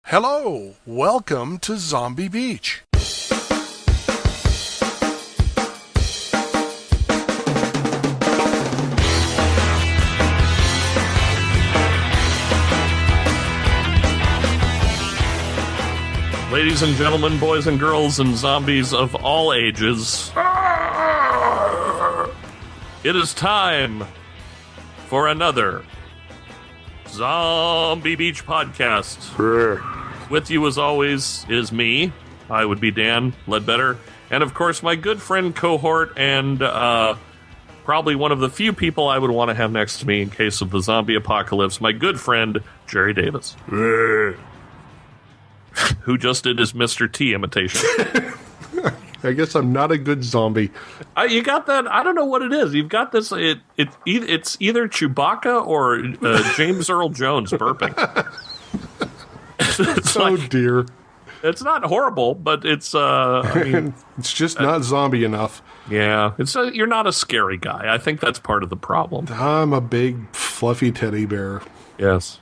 Hello, welcome to Zombie Beach. Ladies and gentlemen, boys and girls, and zombies of all ages, it is time for another Zombie Beach podcast. With you, as always, is me. I would be Dan Ledbetter. And, of course, my good friend, cohort, and probably one of the few people I would want to have next to me in case of the zombie apocalypse, my good friend, Jerry Davis. Who just did his Mr. T imitation. I guess I'm not a good zombie. You got that? I don't know what it is. You've got this. It's either Chewbacca or James Earl Jones burping. Dear. It's not horrible, but it's. It's just not zombie enough. Yeah, you're not a scary guy. I think that's part of the problem. I'm a big fluffy teddy bear. Yes.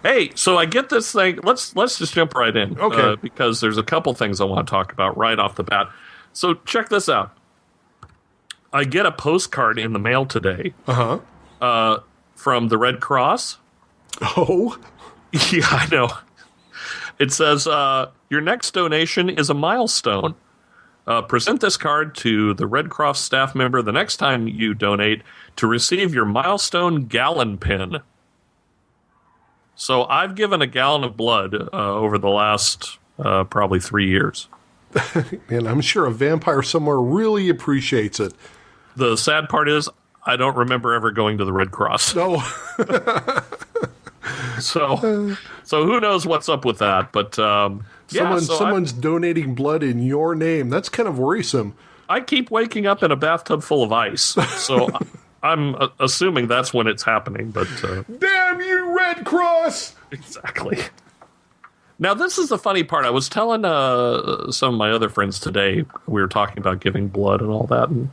Hey, so I get this thing. Let's just jump right in. Okay. Because there's a couple things I want to talk about right off the bat. So check this out. I get a postcard in the mail today. From the Red Cross. Oh? Yeah, I know. It says, your next donation is a milestone. Present this card to the Red Cross staff member the next time you donate to receive your milestone gallon pin. So I've given a gallon of blood over the last probably 3 years. And I'm sure a vampire somewhere really appreciates it. The sad part is I don't remember ever going to the Red Cross. No. So who knows what's up with that? But someone's donating blood in your name. That's kind of worrisome. I keep waking up in a bathtub full of ice. So I'm assuming that's when it's happening. But damn you, Red Cross! Exactly. Now, this is the funny part. I was telling some of my other friends today, we were talking about giving blood and all that, and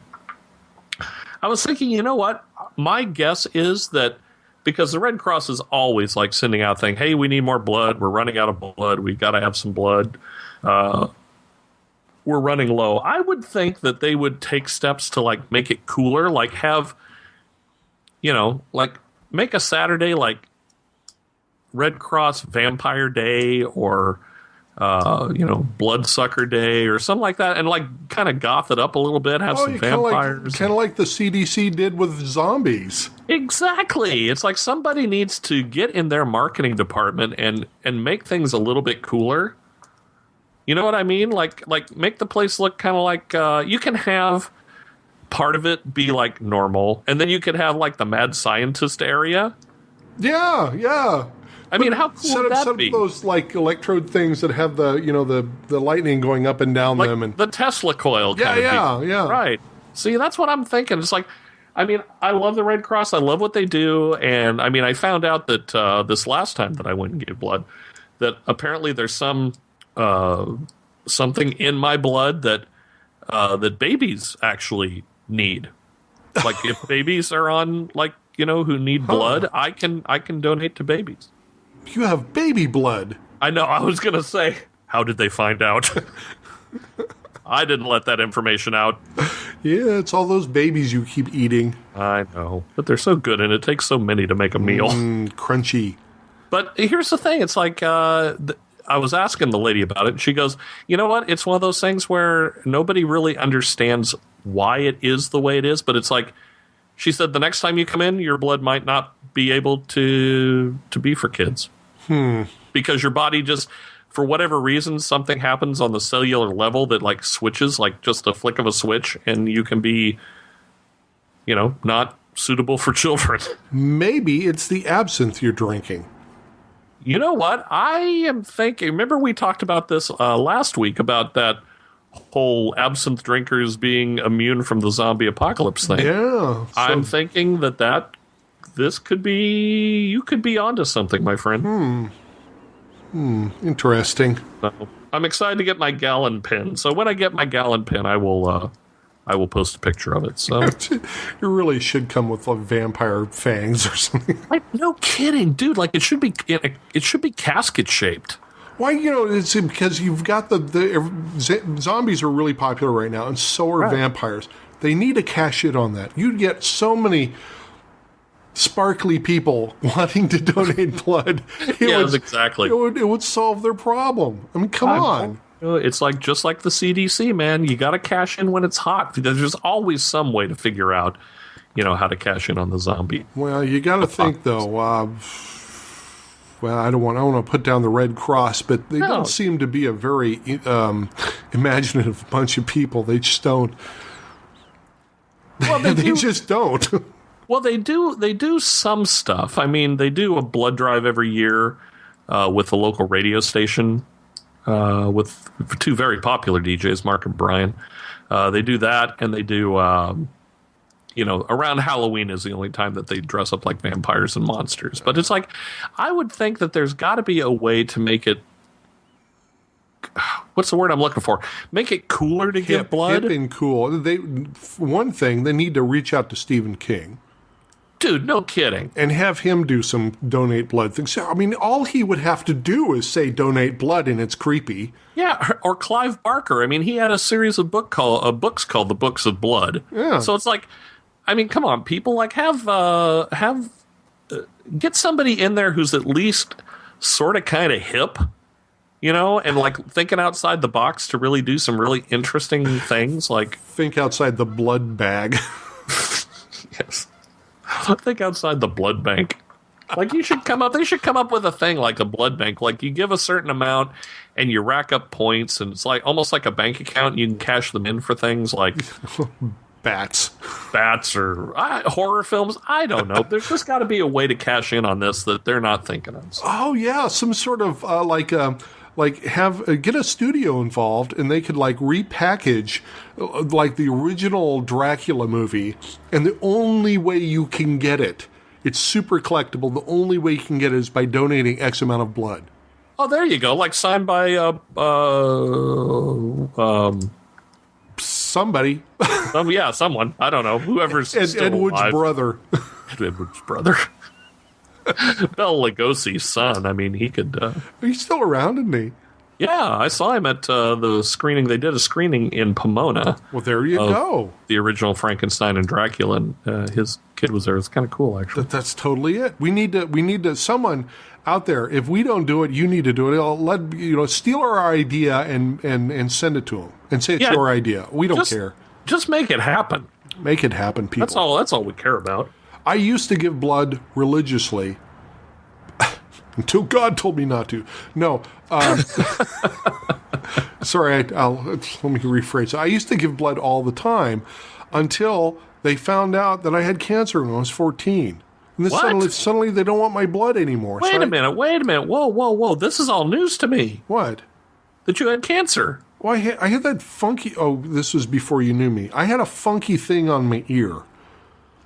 I was thinking, you know what? My guess is that because the Red Cross is always like sending out things, hey, we need more blood. We're running out of blood. We've got to have some blood. We're running low. I would think that they would take steps to like make it cooler, like have, like make a Saturday like Red Cross Vampire Day or, Bloodsucker Day or something like that, and like kind of goth it up a little bit, have some vampires. Kind of like the CDC did with zombies. Exactly. It's like somebody needs to get in their marketing department and make things a little bit cooler. You know what I mean? Like make the place look kind of like you can have part of it be like normal, and then you could have like the mad scientist area. Yeah. I mean, how cool would that be? Set up those like electrode things that have the the lightning going up and down like them, and the Tesla coil. Yeah. Right. See, that's what I'm thinking. It's like, I mean, I love the Red Cross. I love what they do, and I mean, I found out that this last time that I went and gave blood, that apparently there's some something in my blood that that babies actually need. Like if babies are on who need blood, I can donate to babies. You have baby blood. I know. I was going to say, how did they find out? I didn't let that information out. Yeah, it's all those babies you keep eating. I know. But they're so good, and it takes so many to make a meal. Crunchy. But here's the thing. It's like I was asking the lady about it, and she goes, you know what? It's one of those things where nobody really understands why it is the way it is, but it's like, she said the next time you come in, your blood might not be able to be for kids. Because your body just, for whatever reason, something happens on the cellular level that like switches, like just a flick of a switch, and you can be, not suitable for children. Maybe it's the absinthe you're drinking. You know what? I am thinking, remember we talked about this last week about that whole absinthe drinkers being immune from the zombie apocalypse thing. Yeah. I'm thinking this could be, you could be onto something, my friend. Interesting. So, I'm excited to get my gallon pin. So when I get my gallon pin, I will I will post a picture of it. So You really should come with like vampire fangs or something. like, no kidding, dude. Like it should be casket shaped. Why, it's because you've got zombies are really popular right now, and so are vampires. They need to cash in on that. You'd get so many sparkly people wanting to donate blood. Exactly. It would solve their problem. I mean, come on. It's like just like the CDC, man. You got to cash in when it's hot. There's always some way to figure out, how to cash in on the zombie. Well, you got to think though. I don't want to put down the Red Cross, but they don't seem to be a very imaginative bunch of people. They just don't. Well, they just don't. Well, they do some stuff. I mean, they do a blood drive every year with a local radio station with two very popular DJs, Mark and Brian. They do that, and they do, around Halloween is the only time that they dress up like vampires and monsters. But it's like, I would think that there's got to be a way to make it, what's the word I'm looking for? Make it cooler to give blood? Hip and cool. One thing, they need to reach out to Stephen King. Dude, no kidding. And have him do some donate blood things. I mean, all he would have to do is say donate blood, and it's creepy. Yeah, or Clive Barker. I mean, he had a series of books called The Books of Blood. Yeah. So it's like, I mean, come on, people, like get somebody in there who's at least sort of kind of hip, and like thinking outside the box to really do some really interesting things. Like think outside the blood bag. Yes. Think outside the blood bank. Like they should come up with a thing like a blood bank. Like you give a certain amount and you rack up points, and it's like almost like a bank account. You can cash them in for things like bats or horror films. I don't know. There's just got to be a way to cash in on this that they're not thinking of. So. Oh yeah, some sort of get a studio involved, and they could like repackage like the original Dracula movie, and the only way you can get it's super collectible. The only way you can get it is by donating X amount of blood. Oh, there you go. Like signed by somebody. Someone. I don't know. Whoever's still Edward's alive. brother. Edward's brother. Bela Lugosi's son. I mean, he could... He's still around, isn't he? Yeah, I saw him at the screening. They did a screening in Pomona. Well, there you go. The original Frankenstein and Dracula, and his kid was there. It's kind of cool, actually. That's totally it. We need to someone out there. If we don't do it, you need to do it. Steal our idea and send it to them and say it's your idea. We don't care. Just make it happen. Make it happen, people. That's all we care about. I used to give blood religiously until God told me not to. No. Sorry, let me rephrase. I used to give blood all the time until they found out that I had cancer when I was 14. And then suddenly they don't want my blood anymore. Wait a minute. Whoa. This is all news to me. What? That you had cancer. Well, I had that funky... Oh, this was before you knew me. I had a funky thing on my ear.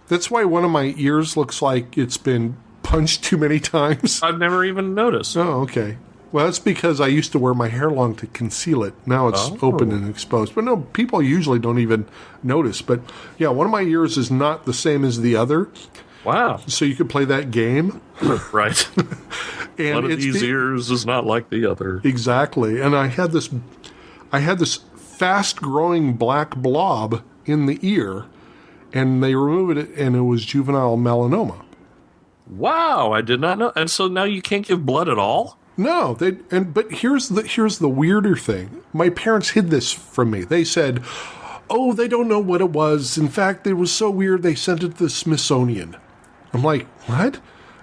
That's why one of my ears looks like it's been punched too many times. I've never even noticed. Oh, okay. Well, that's because I used to wear my hair long to conceal it. Now it's open and exposed. But no, people usually don't even notice. But yeah, one of my ears is not the same as the other. Wow. So you could play that game. Right. And one of these ears is not like the other. Exactly. And I had this fast-growing black blob in the ear, and they removed it, and it was juvenile melanoma. Wow, I did not know. And so now you can't give blood at all? No, but here's the weirder thing. My parents hid this from me. They said, "Oh, they don't know what it was. In fact, it was so weird they sent it to the Smithsonian." I'm like, "What?"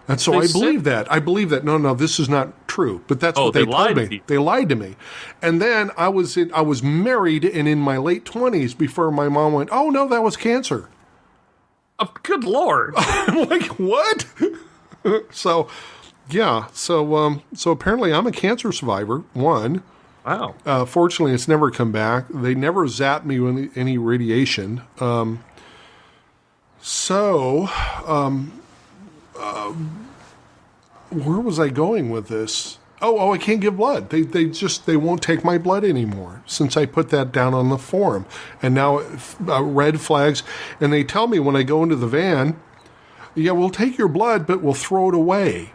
And so I believe that. I believe that. No, this is not true. But that's what they told me. They lied to me. And then I was married and in my late 20s before my mom went, "Oh no, that was cancer." Oh, good Lord. I'm like, what? So, yeah. So apparently I'm a cancer survivor, one. Wow. Fortunately, it's never come back. They never zapped me with any radiation. Where was I going with this? Oh, I can't give blood. They won't take my blood anymore since I put that down on the form. And now red flags. And they tell me when I go into the van, yeah, we'll take your blood, but we'll throw it away.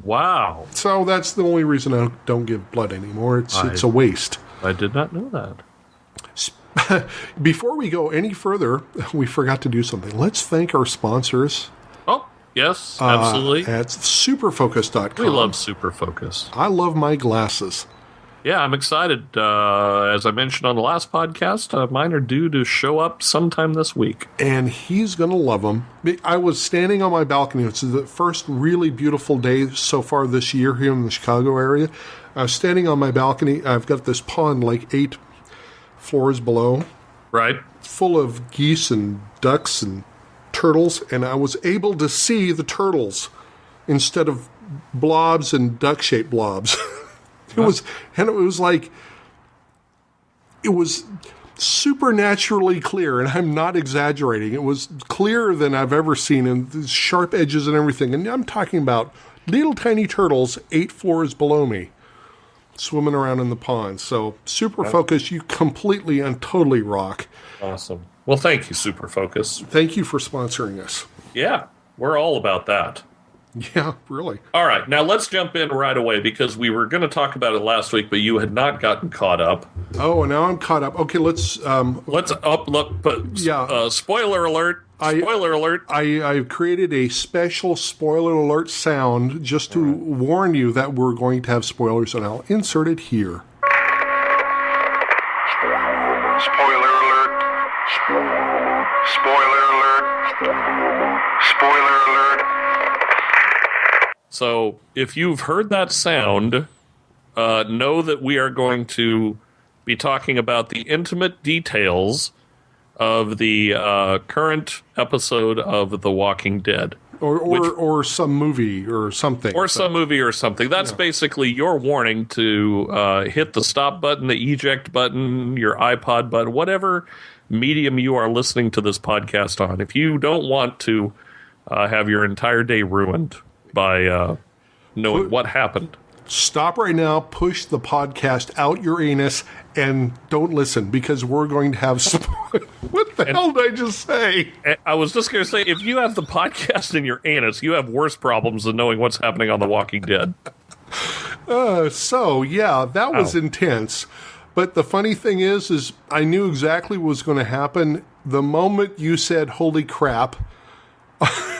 Wow. So that's the only reason I don't give blood anymore. It's a waste. I did not know that. Before we go any further, we forgot to do something. Let's thank our sponsors. Oh, yes, absolutely. At superfocus.com. We love Superfocus. I love my glasses. Yeah, I'm excited. As I mentioned on the last podcast, mine are due to show up sometime this week. And he's going to love them. I was standing on my balcony. It's the first really beautiful day so far this year here in the Chicago area. I was standing on my balcony. I've got this pond like 8 floors below. Right. Full of geese and ducks and turtles. And I was able to see the turtles instead of blobs and duck-shaped blobs. It was supernaturally clear, and I'm not exaggerating. It was clearer than I've ever seen, and sharp edges and everything. And I'm talking about little tiny turtles 8 floors below me swimming around in the pond. So Superfocus, you completely and totally rock. Awesome. Well, thank you, Superfocus. Thank you for sponsoring us. Yeah, we're all about that. Yeah, really. All right, now let's jump in right away because we were going to talk about it last week, but you had not gotten caught up. Oh, and now I'm caught up. Okay, let's look. But yeah. Spoiler alert! Spoiler alert! I've created a special spoiler alert sound just to warn you that we're going to have spoilers, and I'll insert it here. Spoiler alert! Spoiler alert! Spoiler alert! So, if you've heard that sound, know that we are going to be talking about the intimate details of the current episode of The Walking Dead. Or some movie or something. Or some movie or something. That's basically your warning to hit the stop button, the eject button, your iPod button, whatever medium you are listening to this podcast on. If you don't want to have your entire day ruined by knowing what happened. Stop right now, push the podcast out your anus, and don't listen, because we're going to have... What the hell did I just say? I was just going to say, if you have the podcast in your anus, you have worse problems than knowing what's happening on The Walking Dead. That was intense. But the funny thing is I knew exactly what was going to happen. The moment you said, holy crap...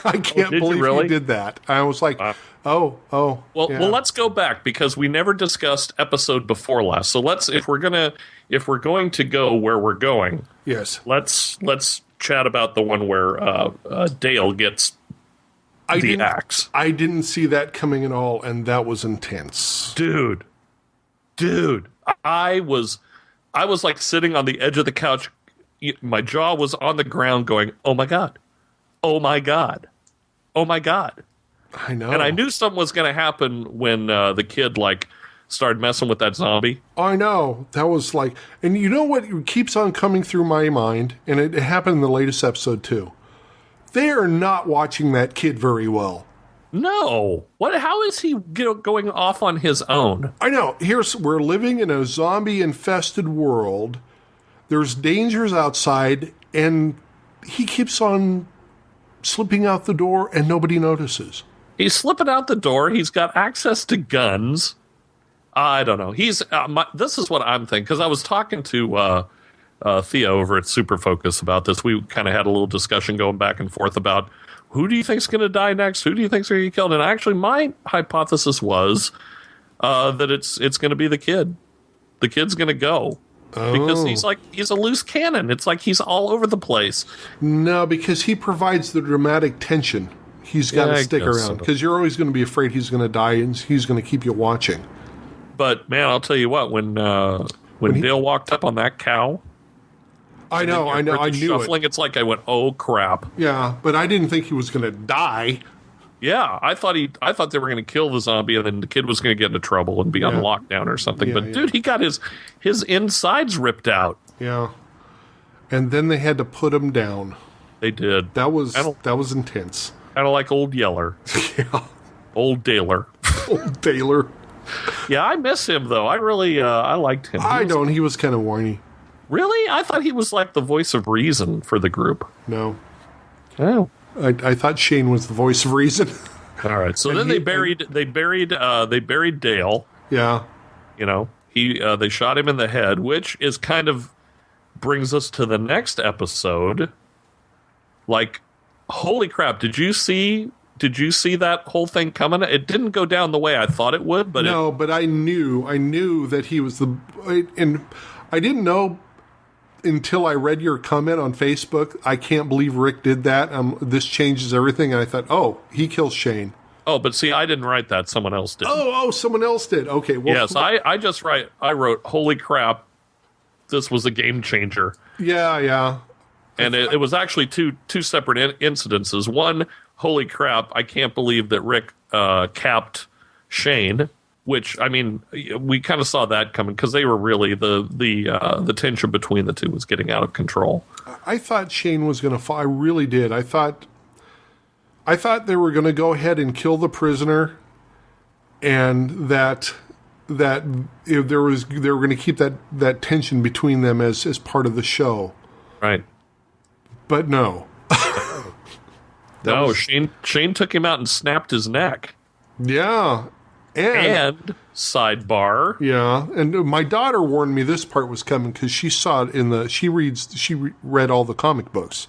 I can't believe you did that. I was like, Well, let's go back because we never discussed episode before last. So if we're going to go where we're going, yes, let's chat about the one where Dale gets the axe. I didn't see that coming at all, and that was intense, dude. I was like sitting on the edge of the couch. My jaw was on the ground, going, "Oh my god." Oh my god. Oh my god. I know. And I knew something was going to happen when the kid started messing with that zombie. I know. That was like, and you know what keeps on coming through my mind, and it happened in the latest episode too. They are not watching that kid very well. No. How is he going off on his own? I know. We're living in a zombie infested world. There's dangers outside, and he keeps on slipping out the door, and nobody notices. He's slipping out the door. He's got access to guns. I don't know. This is what I'm thinking, because I was talking to Thea over at Superfocus about this. We kind of had a little discussion going back and forth about who do you think's going to die next? Who do you think's going to get killed? And actually, my hypothesis was that it's going to be the kid. The kid's going to go. Because he's a loose cannon. It's like he's all over the place. No, because he provides the dramatic tension. He's got to stick around because you're always going to be afraid he's going to die, and he's going to keep you watching. But man, I'll tell you what, when Dale walked up on that cow, I know, I knew shuffling, it's like I went, oh crap. Yeah, but I didn't think he was going to die. Yeah, I thought they were going to kill the zombie, and then the kid was going to get into trouble and be on lockdown or something. But dude, he got his insides ripped out. Yeah, and then they had to put him down. They did. That was intense. Kind of like Old Yeller. Yeah, Old Daler. Old Taylor. Yeah, I miss him though. I really, I liked him. I don't. He was kind of whiny. Really? I thought he was like the voice of reason for the group. No. Oh. I thought Shane was the voice of reason. All right. So then they buried Dale. Yeah. You know, they shot him in the head, which is kind of brings us to the next episode. Like, holy crap! Did you see that whole thing coming? It didn't go down the way I thought it would, but but I knew that he was and I didn't know until I read your comment on Facebook. I can't believe Rick did that. This changes everything. And I thought, oh, he kills Shane. Oh, but see, I didn't write that. Someone else did. Oh, someone else did. Okay. Well, yes, I wrote, holy crap, this was a game changer. Yeah. And it was actually two separate incidences. One, holy crap, I can't believe that Rick capped Shane, which, I mean, we kind of saw that coming because they were really, the tension between the two was getting out of control. I thought Shane was going to fall. I really did. I thought they were going to go ahead and kill the prisoner, and that if they were going to keep that tension between them as part of the show. Right. But no. Shane took him out and snapped his neck. Yeah. And sidebar. Yeah. And my daughter warned me this part was coming because she saw it she read all the comic books.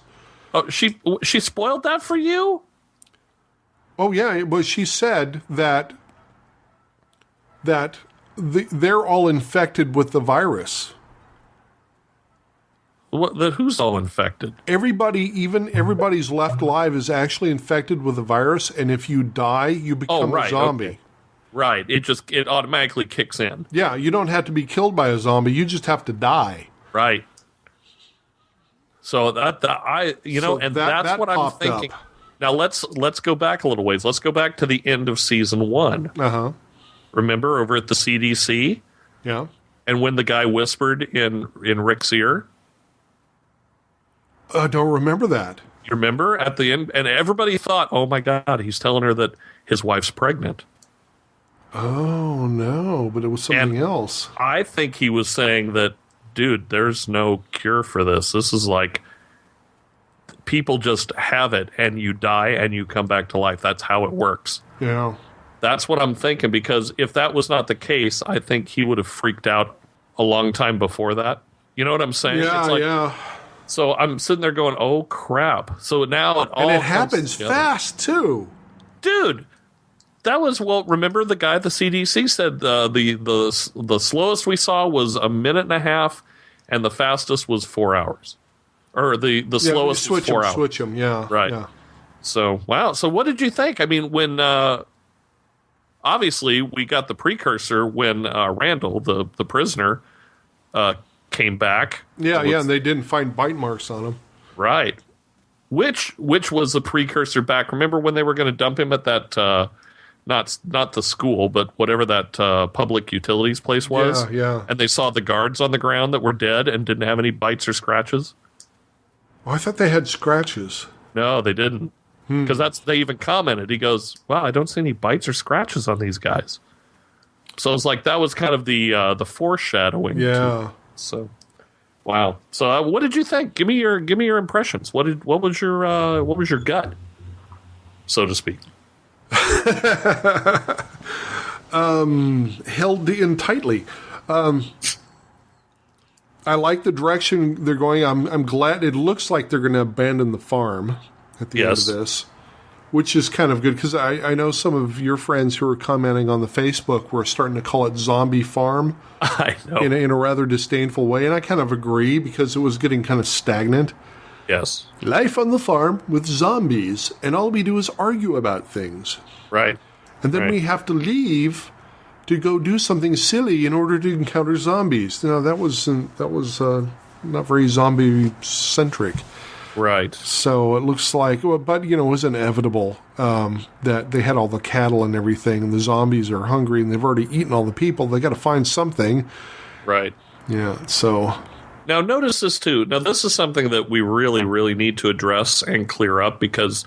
Oh, she spoiled that for you? Oh, yeah. But she said that they're all infected with the virus. Who's all infected? Everybody's left alive is actually infected with the virus, and if you die, you become a zombie. Okay. Right. It automatically kicks in. Yeah, you don't have to be killed by a zombie. You just have to die. Right. So that's what I'm thinking. Up. Now let's go back a little ways. Let's go back to the end of season 1. Uh-huh. Remember over at the CDC? Yeah. And when the guy whispered in Rick's ear? I don't remember that. You remember at the end? And everybody thought, oh my God, he's telling her that his wife's pregnant. Oh, no, but it was something else. I think he was saying that, dude, there's no cure for this. This is like people just have it and you die and you come back to life. That's how it works. Yeah. That's what I'm thinking, because if that was not the case, I think he would have freaked out a long time before that. You know what I'm saying? Yeah, yeah. So I'm sitting there going, oh, crap. So now it all and it happens fast, too. Dude, that was, remember the guy at the CDC said the slowest we saw was a minute and a half, and the fastest was 4 hours. Or the slowest was 4 hours. Switch them, yeah. Right. Yeah. So, wow. So what did you think? I mean, when obviously we got the precursor when Randall, the prisoner, came back. Yeah, and they didn't find bite marks on him. Right. Which was the precursor back? Remember when they were going to dump him at that not the school, but whatever that public utilities place was? Yeah. And they saw the guards on the ground that were dead and didn't have any bites or scratches? Oh, I thought they had scratches. No, they didn't. Because they even commented. He goes, wow, I don't see any bites or scratches on these guys. So it's like that was kind of the foreshadowing. Yeah. So, wow. So, what did you think? Give me your impressions. What was your gut, so to speak? Held in tightly. I like the direction they're going. I'm glad. It looks like they're going to abandon the farm at the end of this, which is kind of good because I know some of your friends who are commenting on the Facebook were starting to call it Zombie Farm. I know. In a rather disdainful way, and I kind of agree because it was getting kind of stagnant. Yes. Life on the farm with zombies, and all we do is argue about things. Right. And then we have to leave to go do something silly in order to encounter zombies. You know, that was not very zombie-centric. Right. So it looks like, but, it was inevitable that they had all the cattle and everything, and the zombies are hungry, and they've already eaten all the people. They got to find something. Right. Yeah, so... Now, notice this, too. Now, this is something that we really, really need to address and clear up because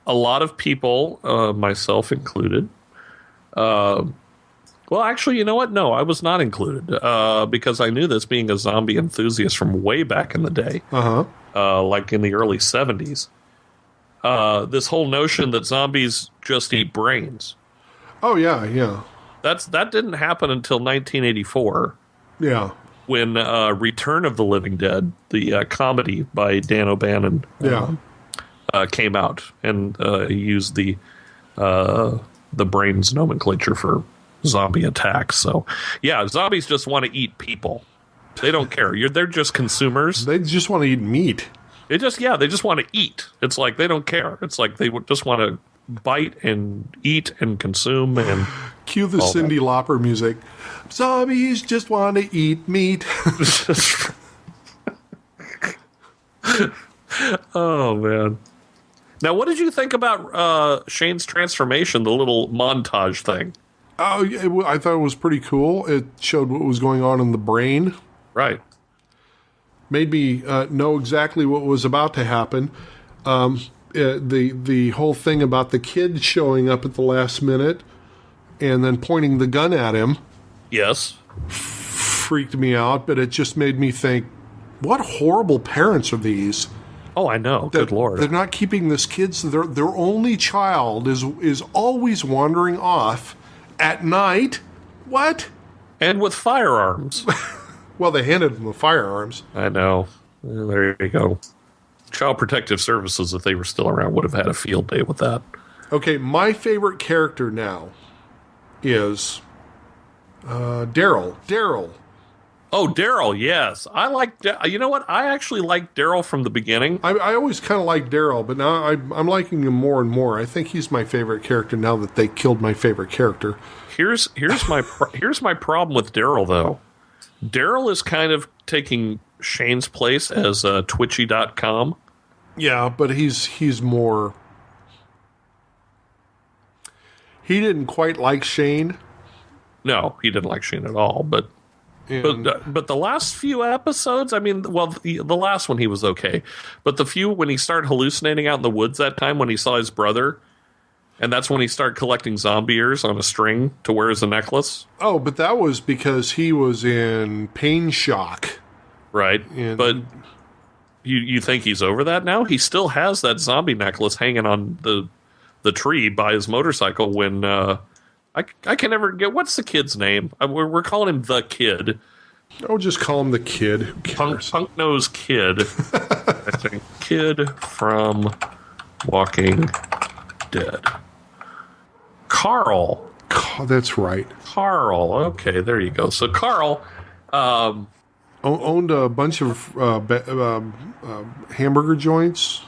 a lot of people, myself included, Well, actually, you know what? No, I was not included because I knew this being a zombie enthusiast from way back in the day, like in the early 70s. This whole notion that zombies just eat brains. Oh, yeah. That didn't happen until 1984. Yeah. When Return of the Living Dead, the comedy by Dan O'Bannon, came out and used the brains nomenclature for zombie attacks. So, yeah, zombies just want to eat people. They don't care. They're just consumers. They just want to eat meat. They just want to eat. It's like they don't care. It's like they just want to bite and eat and consume and cue the Cyndi Lauper music. Zombies just want to eat meat. Oh man. Now, what did you think about Shane's transformation, the little montage thing? Oh, I thought it was pretty cool. It showed what was going on in the brain. Right. Made me know exactly what was about to happen. The whole thing about the kid showing up at the last minute and then pointing the gun at him. Yes. Freaked me out, but it just made me think, what horrible parents are these? Oh, I know. Good Lord. They're not keeping this kid. So their only child is always wandering off at night. What? And with firearms. Well, they handed them the firearms. I know. Well, there you go. Child Protective Services, if they were still around, would have had a field day with that. Okay, my favorite character now is Daryl. Oh, Daryl, yes. I like. You know what? I actually liked Daryl from the beginning. I always kind of liked Daryl, but now I'm liking him more and more. I think he's my favorite character now that they killed my favorite character. Here's my problem with Daryl, though. Daryl is kind of taking Shane's place as Twitchy.com. Yeah, but he's more. He didn't quite like Shane. No, he didn't like Shane at all, but the last few episodes, I mean, well, the last one he was okay, but the few when he started hallucinating out in the woods that time when he saw his brother, and that's when he started collecting zombie ears on a string to wear as a necklace. Oh, but that was because he was in pain shock. Right, but you think he's over that now? He still has that zombie necklace hanging on the tree by his motorcycle when... I can never get... What's the kid's name? We're calling him the Kid. I'll just call him the Kid. Who cares? Punk Nose Kid. I think. Kid from Walking Dead. Carl. That's right. Carl. Okay, there you go. So Carl... owned a bunch of hamburger joints.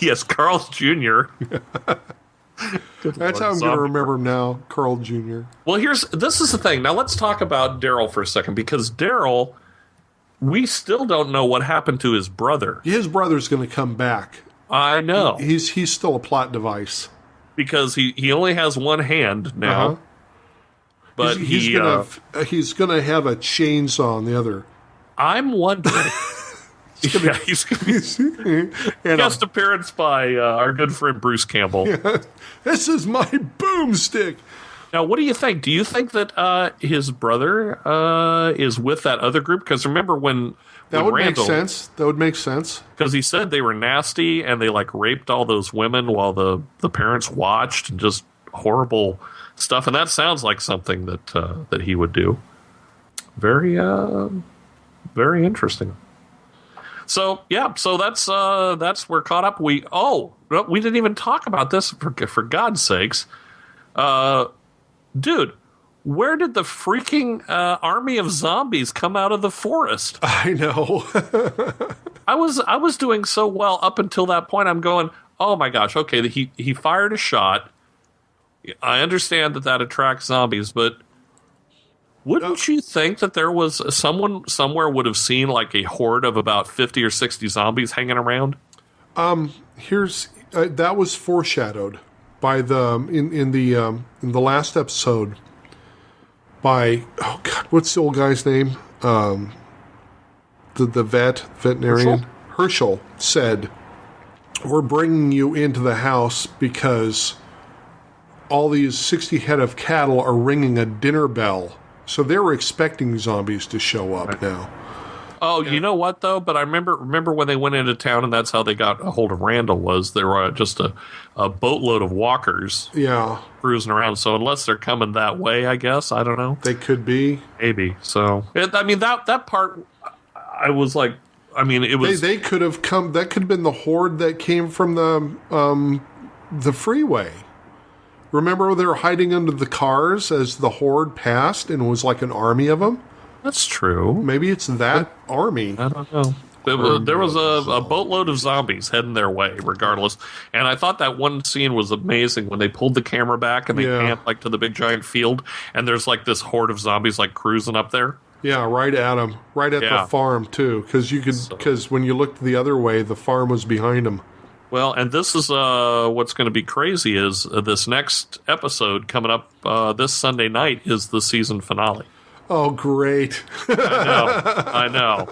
Yes, Carl's Jr. That's how I'm going to remember him now, Carl Jr. Well, this is the thing. Now let's talk about Daryl for a second, because Daryl, we still don't know what happened to his brother. His brother's going to come back. I know. He's still a plot device. Because he only has one hand now. But he's gonna have a chainsaw on the other. I'm wondering. He's guest appearance by our good friend Bruce Campbell. Yeah. This is my boomstick. Now, what do you think? Do you think that his brother is with that other group? Because remember when Randall, make sense. That would make sense. Because he said they were nasty and they raped all those women while the parents watched, and just horrible stuff. And that sounds like something that he would do. Very very interesting. So yeah, so that's we're caught up. We didn't even talk about this for God's sakes, dude. Where did the freaking army of zombies come out of the forest? I know. I was doing so well up until that point. I'm going, oh my gosh, okay. He fired a shot. I understand that attracts zombies, but wouldn't you think that there was someone somewhere would have seen a horde of about 50 or 60 zombies hanging around? Here's that was foreshadowed by in the last episode by what's the old guy's name? The veterinarian Herschel said, "We're bringing you into the house because all these 60 head of cattle are ringing a dinner bell. So they were expecting zombies to show up now. Oh, you know what though? But I remember when they went into town, and that's how they got a hold of Randall. Was there were just a boatload of walkers, cruising around. So unless they're coming that way, I guess I don't know. They could be, maybe. So I mean that part, I was like, I mean it was. They could have come. That could have been the horde that came from the freeway. Remember they were hiding under the cars as the horde passed, and it was like an army of them. That's true. Maybe it's that army. I don't know. There was a boatload of zombies heading their way, regardless. And I thought that one scene was amazing when they pulled the camera back and they panned like to the big giant field, and there's like this horde of zombies like cruising up there. Yeah, right at them, right at the farm too, because when you looked the other way, the farm was behind them. Well, and this is what's going to be crazy is this next episode coming up this Sunday night is the season finale. Oh, great. I know.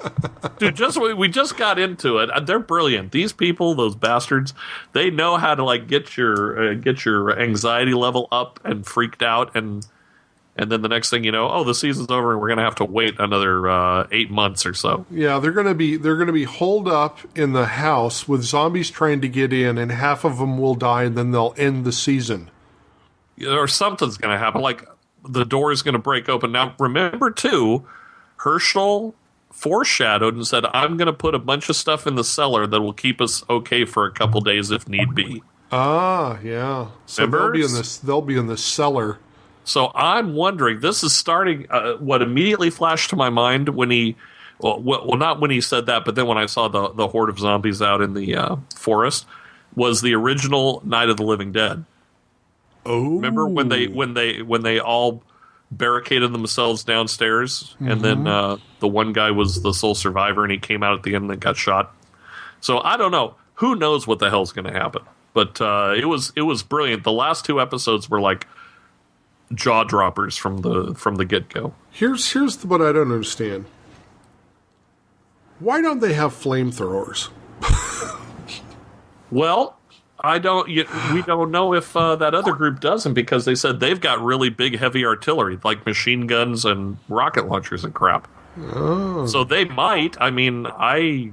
Dude, we just got into it. They're brilliant. These people, those bastards, they know how to like get your anxiety level up and freaked out, and then the next thing you know, the season's over and we're going to have to wait another 8 months or so. Yeah, they're going to be holed up in the house with zombies trying to get in, and half of them will die, and then they'll end the season. Or something's going to happen. Like, the door is going to break open. Now, remember, too, Herschel foreshadowed and said, I'm going to put a bunch of stuff in the cellar that will keep us okay for a couple days if need be. Ah, yeah. So remember? They'll be in the cellar. So I'm wondering, this is starting, what immediately flashed to my mind when he, well, not when he said that, but then when I saw the horde of zombies out in the forest, was the original Night of the Living Dead. Oh, remember when they all barricaded themselves downstairs, and then the one guy was the sole survivor, and he came out at the end and got shot. So I don't know. Who knows what the hell's going to happen? But it was brilliant. The last 2 episodes were like jaw droppers from the get go. Here's what I don't understand. Why don't they have flamethrowers? Well, we don't know if that other group doesn't, because they said they've got really big, heavy artillery, like machine guns and rocket launchers and crap. Oh. So they might. I mean, I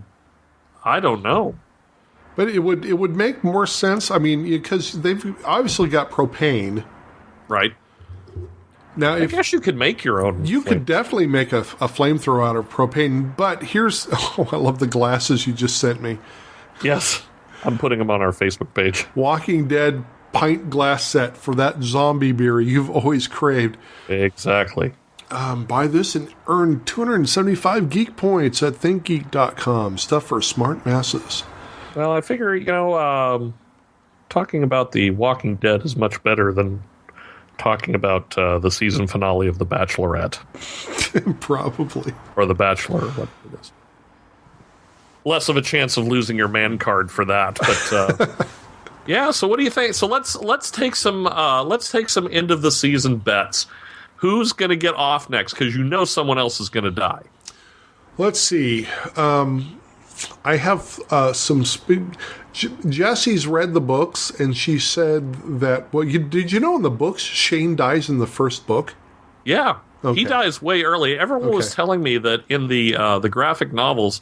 don't know. But it would make more sense. I mean, because they've obviously got propane, right? Now, I guess you could make your own. You could definitely make a flamethrower out of propane. But here's, I love the glasses you just sent me. Yes. I'm putting them on our Facebook page. Walking Dead pint glass set for that zombie beer you've always craved. Exactly. Buy this and earn 275 geek points at thinkgeek.com. Stuff for smart masses. Well, I figure, talking about the Walking Dead is much better than talking about the season finale of The Bachelorette. Probably. Or The Bachelor, what it is. Less of a chance of losing your man card for that, but yeah. So what do you think? So let's take some end of the season bets. Who's going to get off next? Because someone else is going to die. Let's see. I have some. Jessie's read the books, and she said that. Well, did you know in the books Shane dies in the first book? Yeah, okay. He dies way early. Everyone was telling me that in the graphic novels,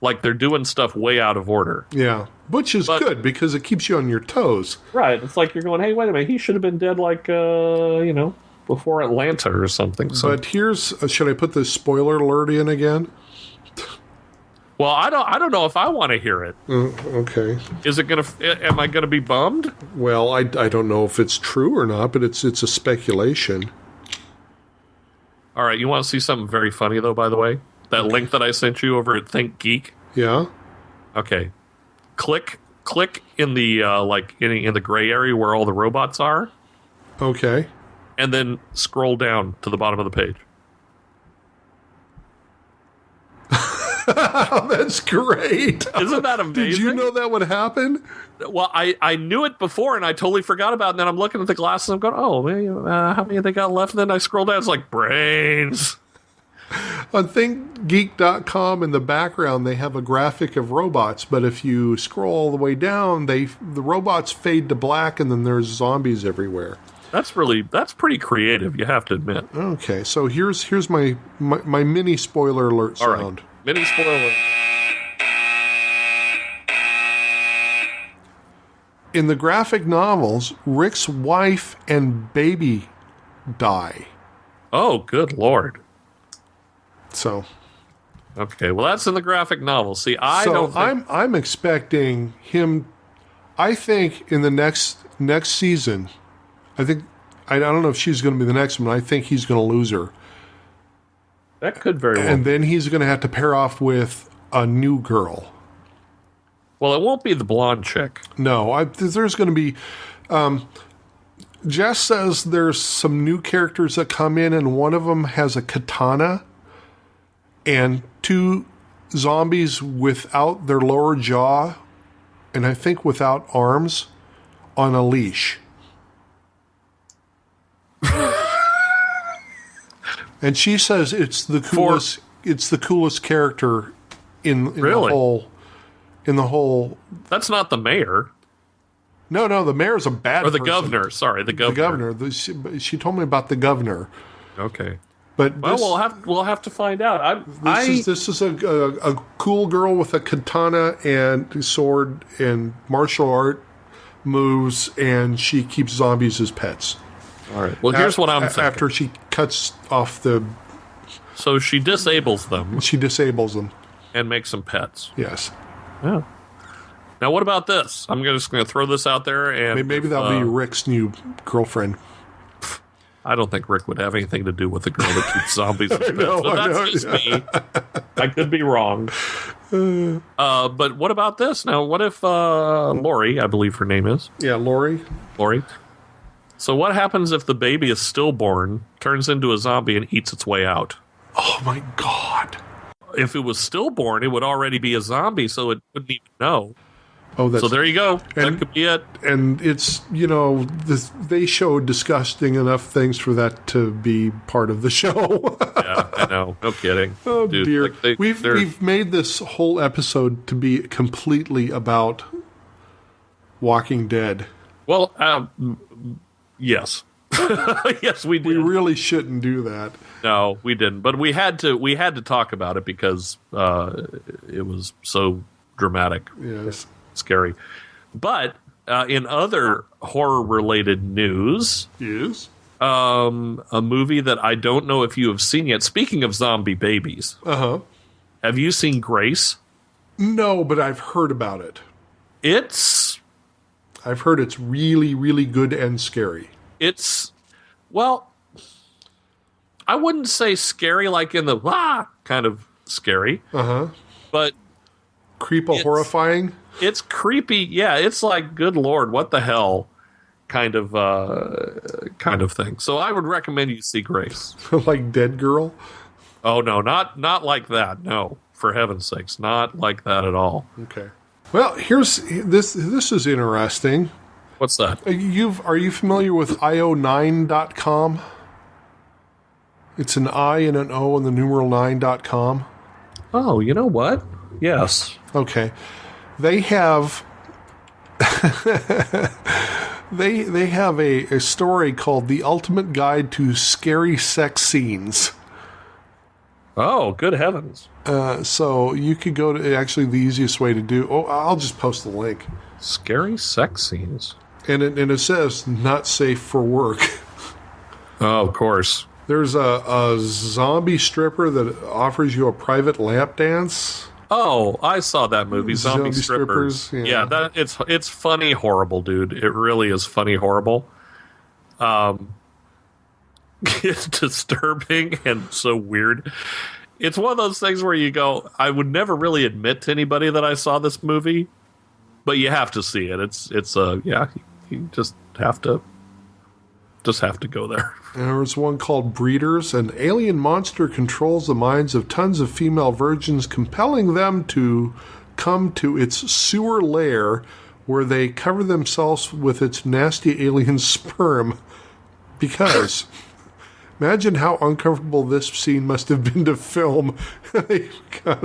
like they're doing stuff way out of order. Yeah, which is good because it keeps you on your toes. Right. It's like you're going, hey, wait a minute, he should have been dead like, before Atlanta or something. So. But here's, should I put the spoiler alert in again? Well, I don't know if I want to hear it. Okay. Is it going to, am I going to be bummed? Well, I don't know if it's true or not, but it's a speculation. All right, you want to see something very funny, though, by the way? That link that I sent you over at Think Geek. Yeah. Okay. Click in the in the gray area where all the robots are. Okay. And then scroll down to the bottom of the page. That's great. Isn't that amazing? Did you know that would happen? Well, I knew it before, and I totally forgot about it. And then I'm looking at the glasses, and I'm going, oh, man, how many have they got left? And then I scroll down, it's like, brains. On thinkgeek.com in the background, they have a graphic of robots, but if you scroll all the way down, the robots fade to black, and then there's zombies everywhere. That's pretty creative, you have to admit. Okay, so here's my mini spoiler alert All sound. right. Mini spoiler. In the graphic novels, Rick's wife and baby die. Oh, good Lord. So Okay, well, that's in the graphic novel. See, I'm expecting him. I think in the next season, I don't know if she's going to be the next one. I think he's going to lose her, That could very well. and then he's going to have to pair off with a new girl. Well, it won't be the blonde chick. No, there's going to be. Jess says there's some new characters that come in, and one of them has a katana, and 2 zombies without their lower jaw, and I think without arms, on a leash. And she says it's the coolest. It's the coolest character in Really? the whole. That's not the mayor. No, the mayor's a bad Or the person. governor. Sorry, the governor. The governor. She told me about the governor. Okay. But Well, we'll have to find out. This is a cool girl with a katana and sword and martial art moves, and she keeps zombies as pets. All right. Well, here's what I'm thinking. After she cuts off So she disables them she disables them. and makes them pets. Yes. Yeah. Now, what about this? I'm just going to throw this out there, and Maybe that'll be Rick's new girlfriend. I don't think Rick would have anything to do with the girl that keeps zombies. As pets, know, but I that's know. just me. I could be wrong. But what about this? Now, what if Lori, I believe her name is Yeah, Lori. Lori. So what happens if the baby is stillborn, turns into a zombie, and eats its way out? Oh my God. If it was stillborn, it would already be a zombie, so it wouldn't even know. Oh, that's So there you go. That And- could be it. and it's they show disgusting enough things for that to be part of the show. Yeah, I know. No kidding. Oh Dude, dear, like they're- we've made this whole episode to be completely about Walking Dead. Well, yes. Yes, we did. We really shouldn't do that. No, we didn't. But we had to talk about it because it was so dramatic, Yes. scary. But in other horror-related news, Yes. a movie that I don't know if you have seen yet. Speaking of zombie babies, Uh-huh. have you seen Grace? No, but I've heard about it. I've heard it's really, really good and scary. Well, I wouldn't say scary like in the kind of scary, Uh-huh. but Horrifying. it's creepy. Yeah, it's like, good Lord, what the hell kind of thing. So I would recommend you see Grace. Like Dead Girl. Oh no, not like that. No, for heaven's sakes, not like that at all. Okay. Well, here's this. This is interesting. What's that? Are you familiar with io9.com? It's an I and an O and the numeral 9.com. Oh, you know what? Yes. Okay. They have they have a story called The Ultimate Guide to Scary Sex Scenes. Oh, good heavens. So you could go to actually the easiest way to do. Oh, I'll just post the link. Scary sex scenes. And it says not safe for work. Oh, of course. There's a zombie stripper that offers you a private lap dance. Oh, I saw that movie, Zombie Zombie Strippers. Strippers, yeah. Yeah, it's funny, horrible, dude. It really is funny, horrible. It's disturbing and so weird. It's one of those things where you go, I would never really admit to anybody that I saw this movie, but you have to see it. You just have to go there. And there was one called Breeders. An alien monster controls the minds of tons of female virgins, compelling them to come to its sewer lair where they cover themselves with its nasty alien sperm. Because imagine how uncomfortable this scene must have been to film. We've got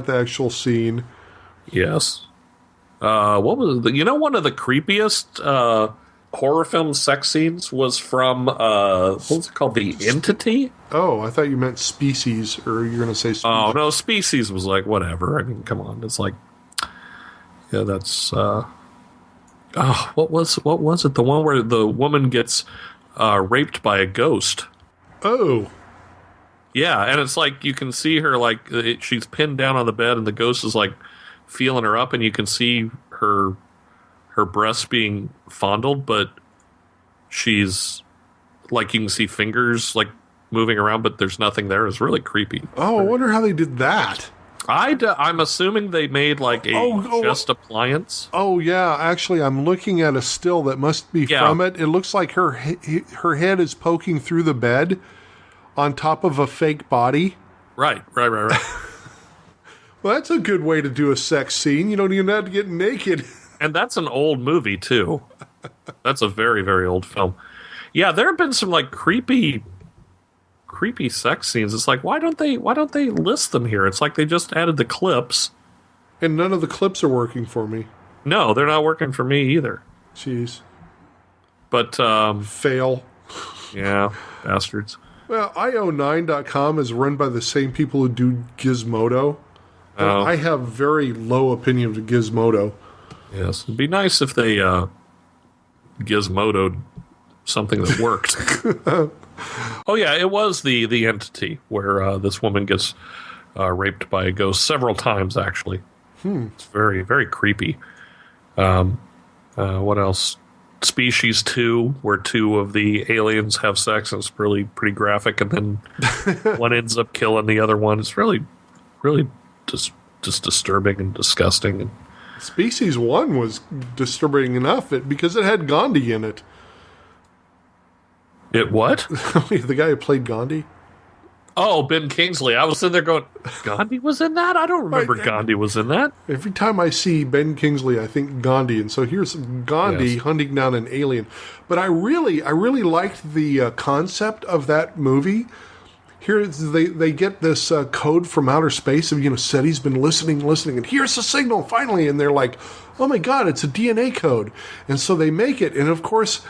the actual scene. Yes. What was one of the creepiest horror film sex scenes was from what was it called? The Entity? Oh, I thought you meant Species, or you're going to say Species. Oh no, Species was like whatever. I mean, come on, it's like yeah, that's what was it? The one where the woman gets raped by a ghost. Oh. Yeah, and it's like you can see her like she's pinned down on the bed, and the ghost is like feeling her up, and you can see her breasts being fondled, but she's like you can see fingers like moving around, but there's nothing there. It's really creepy. Oh, I wonder how they did that. I'm assuming they made like a chest appliance. Oh yeah, actually, I'm looking at a still that must be from it. It looks like her head is poking through the bed on top of a fake body. Right. Well, that's a good way to do a sex scene. You don't even have to get naked. And that's an old movie too. That's a very, very old film. Yeah, there have been some like creepy sex scenes. It's like why don't they list them here? It's like they just added the clips. And none of the clips are working for me. No, they're not working for me either. Jeez. But fail. Yeah, bastards. Well, io9.com is run by the same people who do Gizmodo. Oh. I have very low opinion of Gizmodo. Yes, it'd be nice if they gizmodoed something that worked. Oh yeah, it was the Entity where this woman gets raped by a ghost several times. Actually, It's very, very creepy. What else? Species 2, where two of the aliens have sex, and it's really pretty graphic, and then one ends up killing the other one. It's really, really just disturbing and disgusting. And Species 1 was disturbing enough because it had Gandhi in it. It what? The guy who played Gandhi. Oh, Ben Kingsley. I was sitting there going, Gandhi was in that? I don't remember Gandhi was in that. Every time I see Ben Kingsley, I think Gandhi. And so here's Gandhi hunting down an alien. But I really liked the concept of that movie. Here they get this code from outer space of, SETI's been listening, and here's the signal, finally. And they're like, oh my God, it's a DNA code. And so they make it. And of course,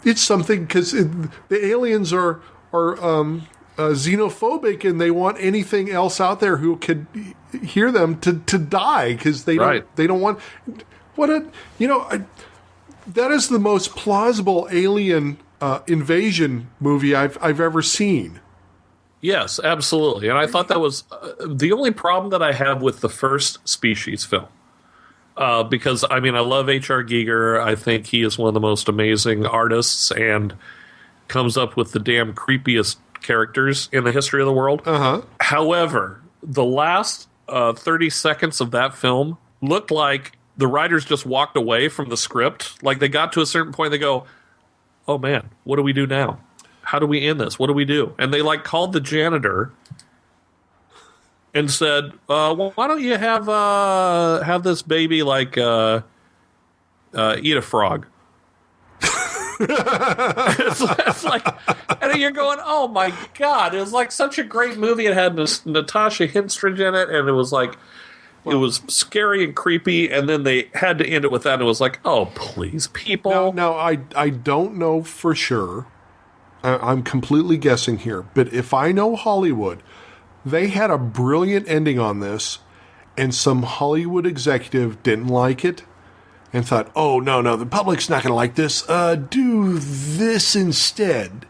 it's something because the aliens are xenophobic, and they want anything else out there who could hear them to die because they don't want that is the most plausible alien invasion movie I've ever seen. Yes, absolutely. And I thought that was the only problem that I have with the first Species film. Because, I mean, I love H.R. Giger. I think he is one of the most amazing artists and comes up with the damn creepiest characters in the history of the world. Uh-huh. However, the last 30 seconds of that film looked like the writers just walked away from the script. Like, they got to a certain point, they go, oh, man, what do we do now? How do we end this? What do we do? And they, called the janitor and said, well, why don't you have this baby, eat a frog? it's like, and you're going, oh my God, it was like such a great movie. It had Natasha Henstridge in it, and it was like, it was scary and creepy, and then they had to end it with that, and it was like, oh, please, people. Now I don't know for sure. I'm completely guessing here, but if I know Hollywood, they had a brilliant ending on this, and some Hollywood executive didn't like it and thought, oh, no, the public's not going to like this. Do this instead.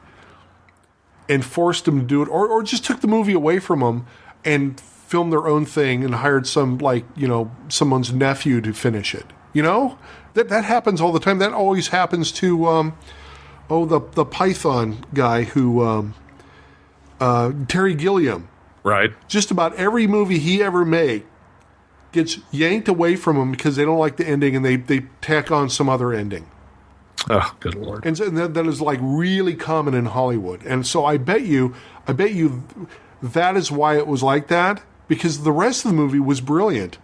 And forced them to do it, or just took the movie away from them and filmed their own thing and hired someone's nephew to finish it. That happens all the time. That always happens to, the Python guy who, Terry Gilliam. Right. Just about every movie he ever made gets yanked away from him because they don't like the ending, and they tack on some other ending. Oh, good Lord. And so that is really common in Hollywood. And so I bet you that is why it was like that, because the rest of the movie was brilliant.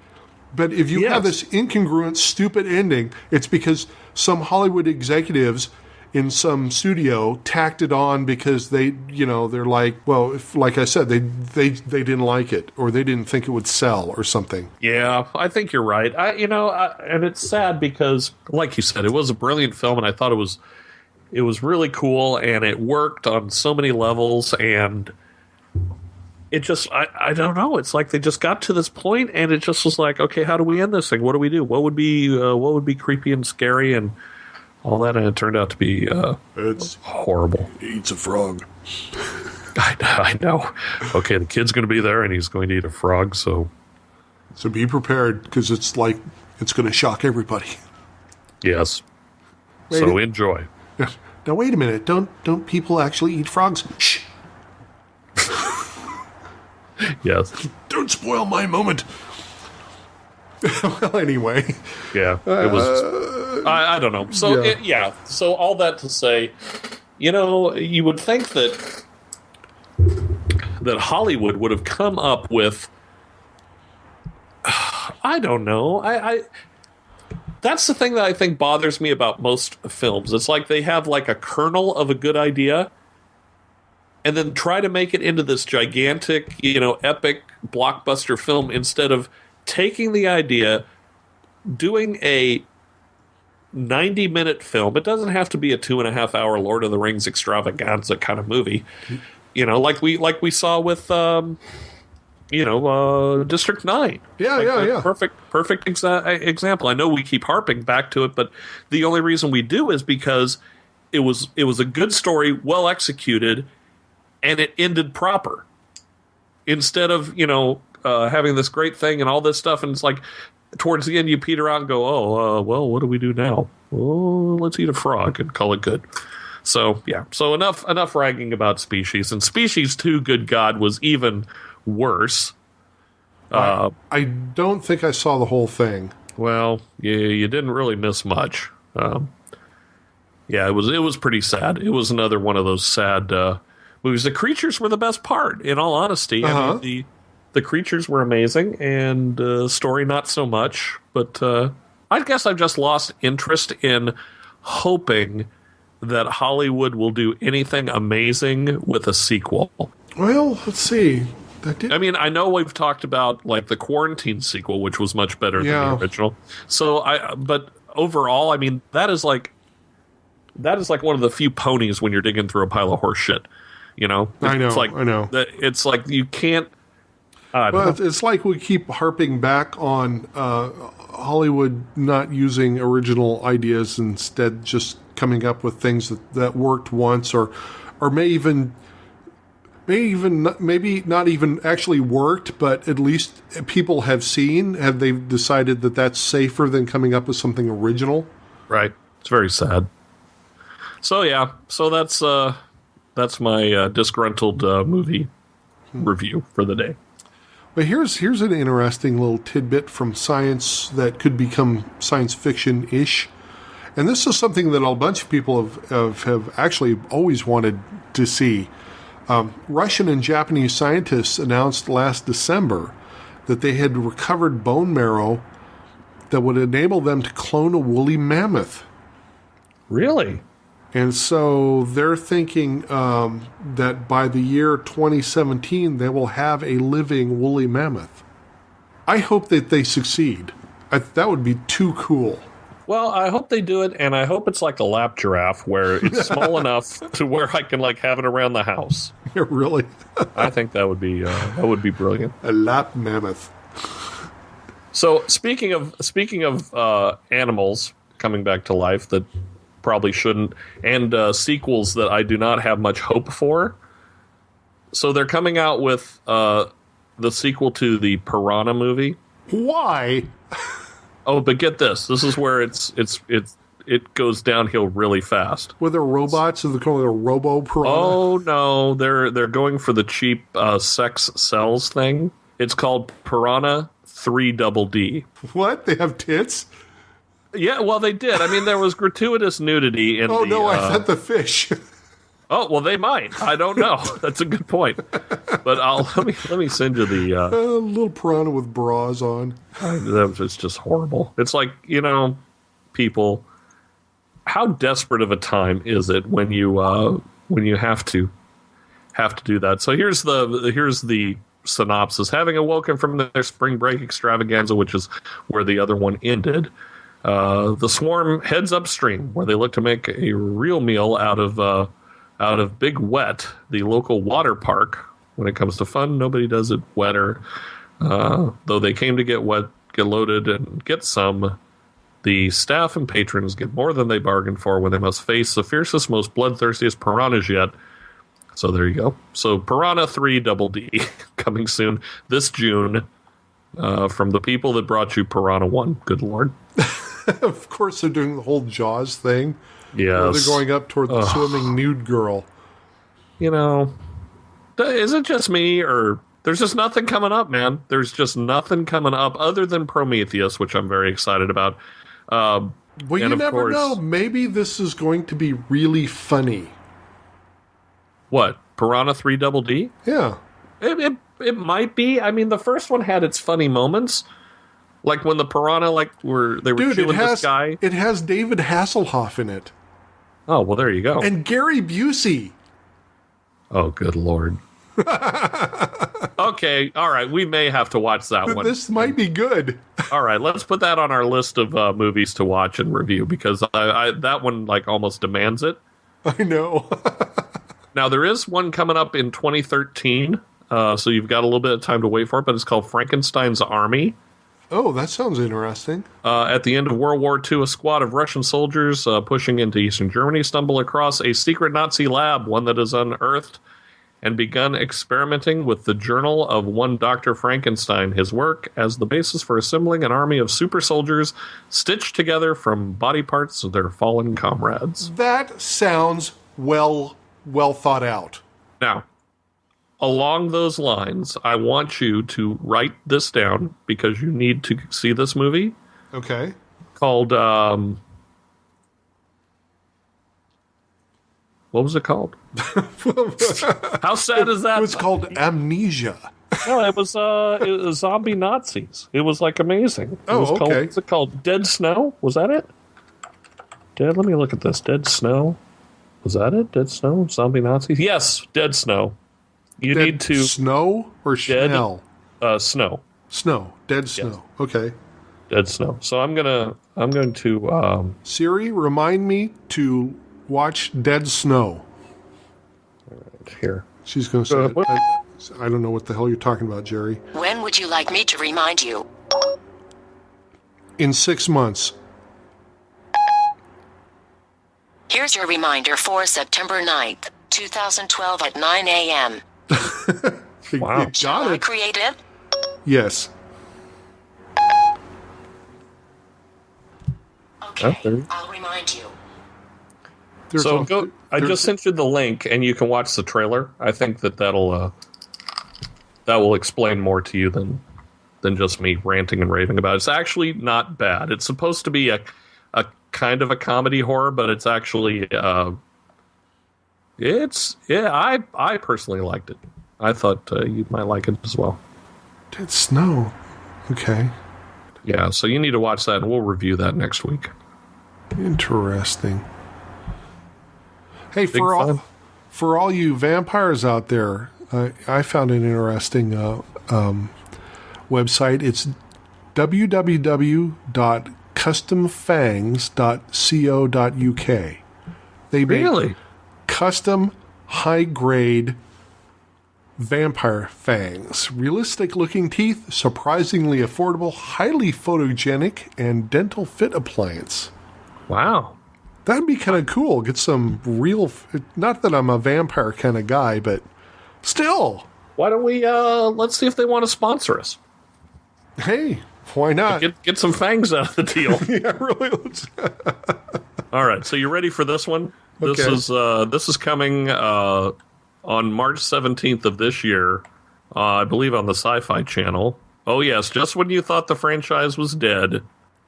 But if you have this incongruent, stupid ending, it's because some Hollywood executives in some studio tacked it on because they're like, well, if, like I said, they didn't like it or they didn't think it would sell or something. Yeah, I think you're right. And it's sad because, like you said, it was a brilliant film, and I thought it was really cool, and it worked on so many levels, and it just, I don't know. It's like they just got to this point, and it just was like, okay, how do we end this thing? What do we do? What would be creepy and scary and all that? And it turned out to be It's horrible. He eats a frog. I know. Okay, the kid's going to be there, and he's going to eat a frog. So be prepared because it's going to shock everybody. yes. Wait, so enjoy. Now wait a minute. Don't people actually eat frogs? Shh. Yes. Don't spoil my moment. Well, anyway. Yeah. It was. I don't know. So So all that to say, you would think that Hollywood would have come up with. I don't know. That's the thing that I think bothers me about most films. It's like they have like a kernel of a good idea and then try to make it into this gigantic, epic blockbuster film instead of taking the idea, doing a 90-minute film. It doesn't have to be a 2.5-hour Lord of the Rings extravaganza kind of movie. Like we saw with District 9. Yeah. Perfect example. I know we keep harping back to it, but the only reason we do is because it was a good story, well executed, and it ended proper. Instead of, having this great thing and all this stuff, and it's like towards the end you peter out and go, well, what do we do now? Oh, let's eat a frog and call it good. So, yeah. So enough ragging about Species. And Species 2, good God, was even worse. I don't think I saw the whole thing. Well, you didn't really miss much. It was pretty sad. It was another one of those sad movies. The creatures were the best part, in all honesty. I mean, the creatures were amazing, and story not so much. But I guess I've just lost interest in hoping that Hollywood will do anything amazing with a sequel. Well, let's see. I mean, I know we've talked about like the Quarantine sequel, which was much better than the original. But overall, I mean, that is like one of the few ponies when you're digging through a pile of horse shit. I know. It's like you can't. It's like we keep harping back on Hollywood not using original ideas, instead just coming up with things that worked once, or maybe not even actually worked, but at least people have seen. Have they decided that that's safer than coming up with something original? Right. It's very sad. So yeah. So that's my disgruntled movie review for the day. But here's an interesting little tidbit from science that could become science fiction-ish. And this is something that a bunch of people have actually always wanted to see. Russian and Japanese scientists announced last December that they had recovered bone marrow that would enable them to clone a woolly mammoth. Really? And so they're thinking that by the year 2017, they will have a living woolly mammoth. I hope that they succeed. That would be too cool. Well, I hope they do it, and I hope it's like a lap giraffe where it's small enough to where I can like have it around the house. Really? I think that would be brilliant. A lap mammoth. So speaking of animals coming back to life that probably shouldn't, and sequels that I do not have much hope for. So they're coming out with the sequel to the Piranha movie. Why? Oh, but get this. This is where it goes downhill really fast. Were there robots? They're calling it a robo piranha? Oh no, they're going for the cheap sex sells thing. It's called Piranha 3DD. What? They have tits? Yeah, well they did. I mean, there was gratuitous nudity in I thought the fish. Oh, well, they might. I don't know. That's a good point. But let me send you the little piranha with bras on. It's just horrible. It's like, people, how desperate of a time is it when you have to do that? So here's the synopsis. Having awoken from their spring break extravaganza, which is where the other one ended, the swarm heads upstream, where they look to make a real meal out of Big Wet, the local water park. When it comes to fun, nobody does it wetter. Though they came to get wet, get loaded, and get some, the staff and patrons get more than they bargained for when they must face the fiercest, most bloodthirstiest piranhas yet. So there you go. So Piranha 3 Double D coming soon this June from the people that brought you Piranha 1. Good Lord. Of course, they're doing the whole Jaws thing. Yes. They're going up toward the swimming nude girl. You know, is it just me, or there's just nothing coming up, man? There's just nothing coming up other than Prometheus, which I'm very excited about. Well, you never know. Maybe this is going to be really funny. What? Piranha 3 Double D? Yeah. It might be. I mean, the first one had its funny moments. Like when the piranha, chewing this guy. It has David Hasselhoff in it. Oh, well, there you go. And Gary Busey. Oh, good Lord. Okay, all right. We may have to watch that one. This might be good. All right, let's put that on our list of movies to watch and review, because that one almost demands it. I know. Now, there is one coming up in 2013, so you've got a little bit of time to wait for it, but it's called Frankenstein's Army. Oh, that sounds interesting. At the end of World War II, a squad of Russian soldiers pushing into Eastern Germany stumble across a secret Nazi lab, one that is unearthed, and begun experimenting with the journal of one Dr. Frankenstein, his work as the basis for assembling an army of super soldiers stitched together from body parts of their fallen comrades. That sounds well thought out. Now, along those lines, I want you to write this down, because you need to see this movie. Okay. Called, what was it called? How sad is that? It was called Amnesia. No, it was Zombie Nazis. It was amazing. Okay. What's it called? Dead Snow? Was that it? Let me look at this. Dead Snow? Was that it? Dead Snow? Zombie Nazis? Yes, Dead Snow. You need to... Snow or Schnell? Snow. Snow. Dead Snow. Yes. Okay. Dead Snow. So I'm going to... Siri, remind me to watch Dead Snow. All right, here. She's going to say... I don't know what the hell you're talking about, Jerry. When would you like me to remind you? In 6 months. Here's your reminder for September 9th, 2012 at 9 a.m. Wow. Shall I create it? Yes. Okay, I'll remind you. I just sent you the link, and you can watch the trailer. I think that will explain more to you than just me ranting and raving about it. It's actually not bad. It's supposed to be a kind of a comedy horror, but it's actually I personally liked it. I thought you might like it as well. Dead Snow. Okay. Yeah, so you need to watch that, and we'll review that next week. Interesting. Hey, for all you vampires out there, I found an interesting website. It's www.customfangs.co.uk. They make custom high-grade vampire fangs. Realistic-looking teeth, surprisingly affordable, highly photogenic, and dental fit appliance. Wow. That'd be kind of cool. Get some real... Not that I'm a vampire kind of guy, but still. Why don't we... let's see if they want to sponsor us. Hey, why not? Get some fangs out of the deal. Yeah, really. All right, so you ready for this one? Okay. This is coming on March 17th of this year, I believe on the Sci-Fi Channel. Oh, yes, just when you thought the franchise was dead,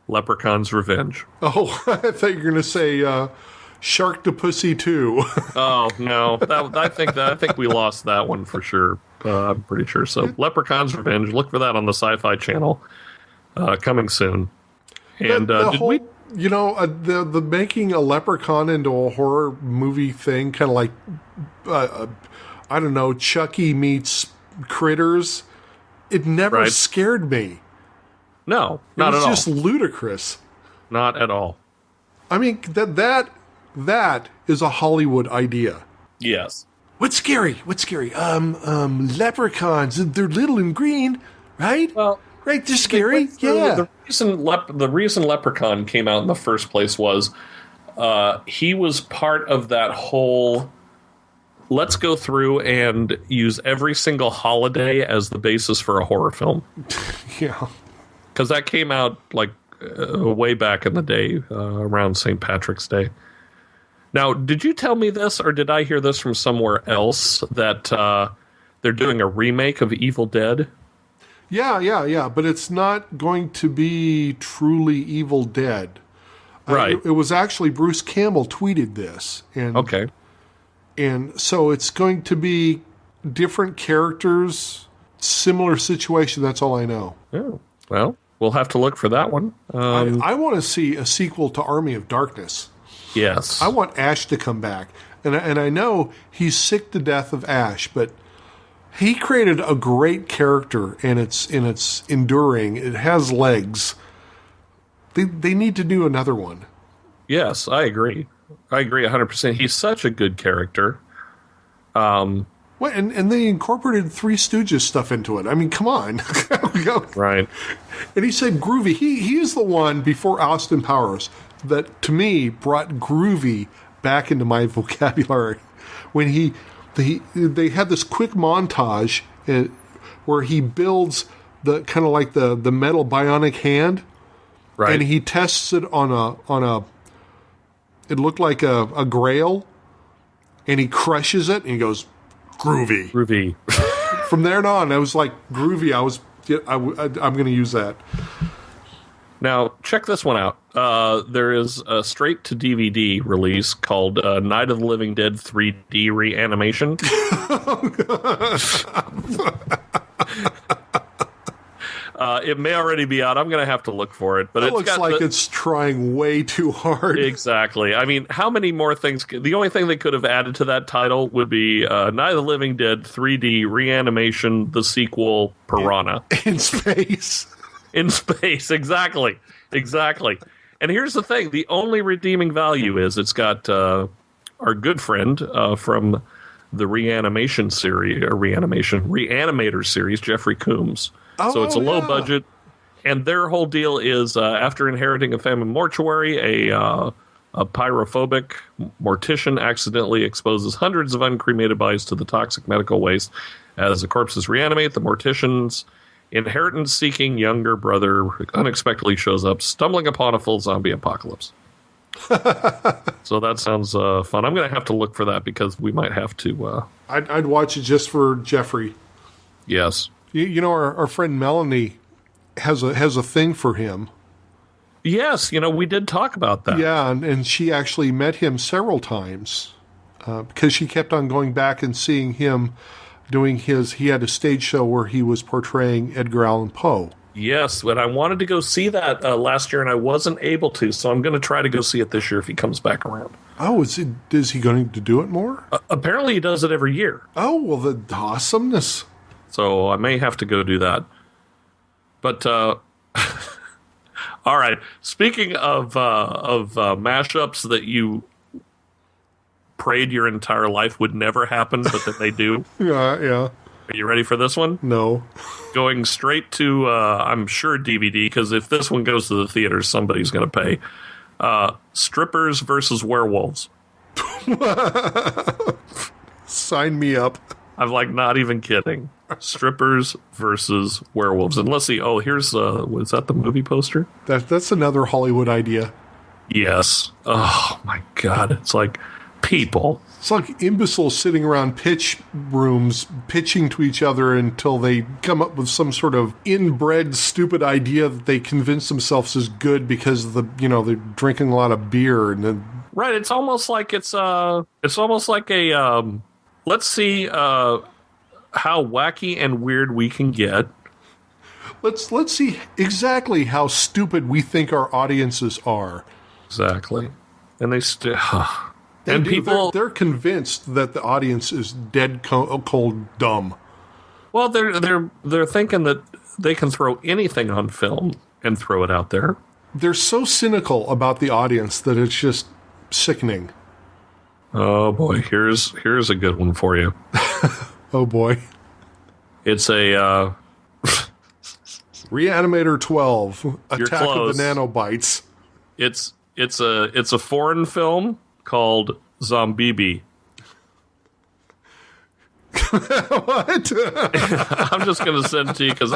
Leprechaun's Revenge. Oh, I thought you were going to say Sharktopusy 2. Oh, no. I think we lost that one for sure. I'm pretty sure. So, Leprechaun's Revenge. Look for that on the Sci-Fi Channel. Coming soon. And the making a leprechaun into a horror movie thing, kind of like, I don't know, Chucky meets Critters. It never scared me. No, not at all. It was just ludicrous. Not at all. I mean, that is a Hollywood idea. Yes. What's scary? Leprechauns. They're little and green, right? Well, right, they're scary. Yeah. The reason Leprechaun came out in the first place was he was part of that whole let's go through and use every single holiday as the basis for a horror film. Yeah. Because that came out like way back in the day, around St. Patrick's Day. Now, did you tell me this, or did I hear this from somewhere else, that they're doing a remake of Evil Dead? Yeah, but it's not going to be truly Evil Dead. Right. It was actually Bruce Campbell tweeted this. Okay. And so it's going to be different characters, similar situation, that's all I know. Oh, well, we'll have to look for that one. I want to see a sequel to Army of Darkness. Yes. I want Ash to come back. And I know he's sick to death of Ash, but he created a great character, and it's enduring. It has legs. They need to do another one. Yes, I agree. I agree 100%. He's such a good character. Well, and they incorporated Three Stooges stuff into it. I mean, come on. Right. And he said groovy. He is the one before Austin Powers that, to me, brought groovy back into my vocabulary. When they had this quick montage where he builds the kind of like the metal bionic hand, right? And he tests it on a it looked like a grail, and he crushes it, and he goes groovy. Groovy. From there on, I was like groovy. I'm going to use that. Now, check this one out. There is a straight-to-DVD release called Night of the Living Dead 3D Reanimation. It may already be out. I'm going to have to look for it. But it looks like it's trying way too hard. Exactly. I mean, how many more things? The only thing they could have added to that title would be Night of the Living Dead 3D Reanimation, the sequel, Piranha. In space. In space, exactly. And here's the thing: the only redeeming value is it's got our good friend from the Reanimator series, Jeffrey Combs. So it's a low budget, and their whole deal is after inheriting a family mortuary, a pyrophobic mortician accidentally exposes hundreds of uncremated bodies to the toxic medical waste. As the corpses reanimate, the mortician's inheritance-seeking younger brother unexpectedly shows up, stumbling upon a full zombie apocalypse. So that sounds fun. I'm going to have to look for that because we might have to... I'd watch it just for Jeffrey. Yes. You know, our friend Melanie has a thing for him. Yes, we did talk about that. Yeah, and she actually met him several times because she kept on going back and seeing him doing he had a stage show where he was portraying Edgar Allan Poe. Yes, but I wanted to go see that last year, and I wasn't able to, so I'm going to try to go see it this year if he comes back around. Oh, is he going to do it more? Apparently he does it every year. Oh, well, the awesomeness. So I may have to go do that. But, all right, speaking of mashups that you prayed your entire life would never happen, but that they do. Yeah. Are you ready for this one? No. Going straight to, I'm sure, DVD, because if this one goes to the theater, somebody's going to pay. Strippers versus werewolves. Sign me up. I'm not even kidding. Strippers versus werewolves. And let's see. Oh, here's, was that the movie poster? That's another Hollywood idea. Yes. Oh, my God. It's like... people. It's like imbeciles sitting around pitch rooms pitching to each other until they come up with some sort of inbred stupid idea that they convince themselves is good because they're drinking a lot of beer and then right. It's almost like it's almost like a let's see how wacky and weird we can get. Let's see exactly how stupid we think our audiences are. Exactly. And they still... And they're convinced that the audience is dead cold dumb. Well, they're thinking that they can throw anything on film and throw it out there. They're so cynical about the audience that it's just sickening. Oh boy, here's a good one for you. Oh boy. It's a Reanimator 12, You're Attack close. of the Nanobites. It's a foreign film called Zombibi. What? I'm just going to send it to you because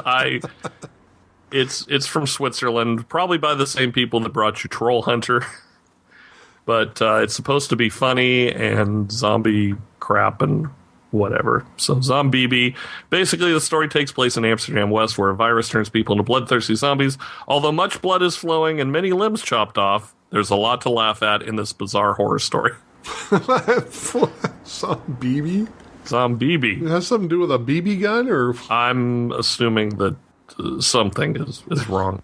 it's from Switzerland, probably by the same people that brought you Troll Hunter. But it's supposed to be funny and zombie crap and whatever. So Zombibi. Basically, the story takes place in Amsterdam-West, where a virus turns people into bloodthirsty zombies. Although much blood is flowing and many limbs chopped off, there's a lot to laugh at in this bizarre horror story. Zombibi? Zombibi. It has something to do with a BB gun, or I'm assuming that something is wrong.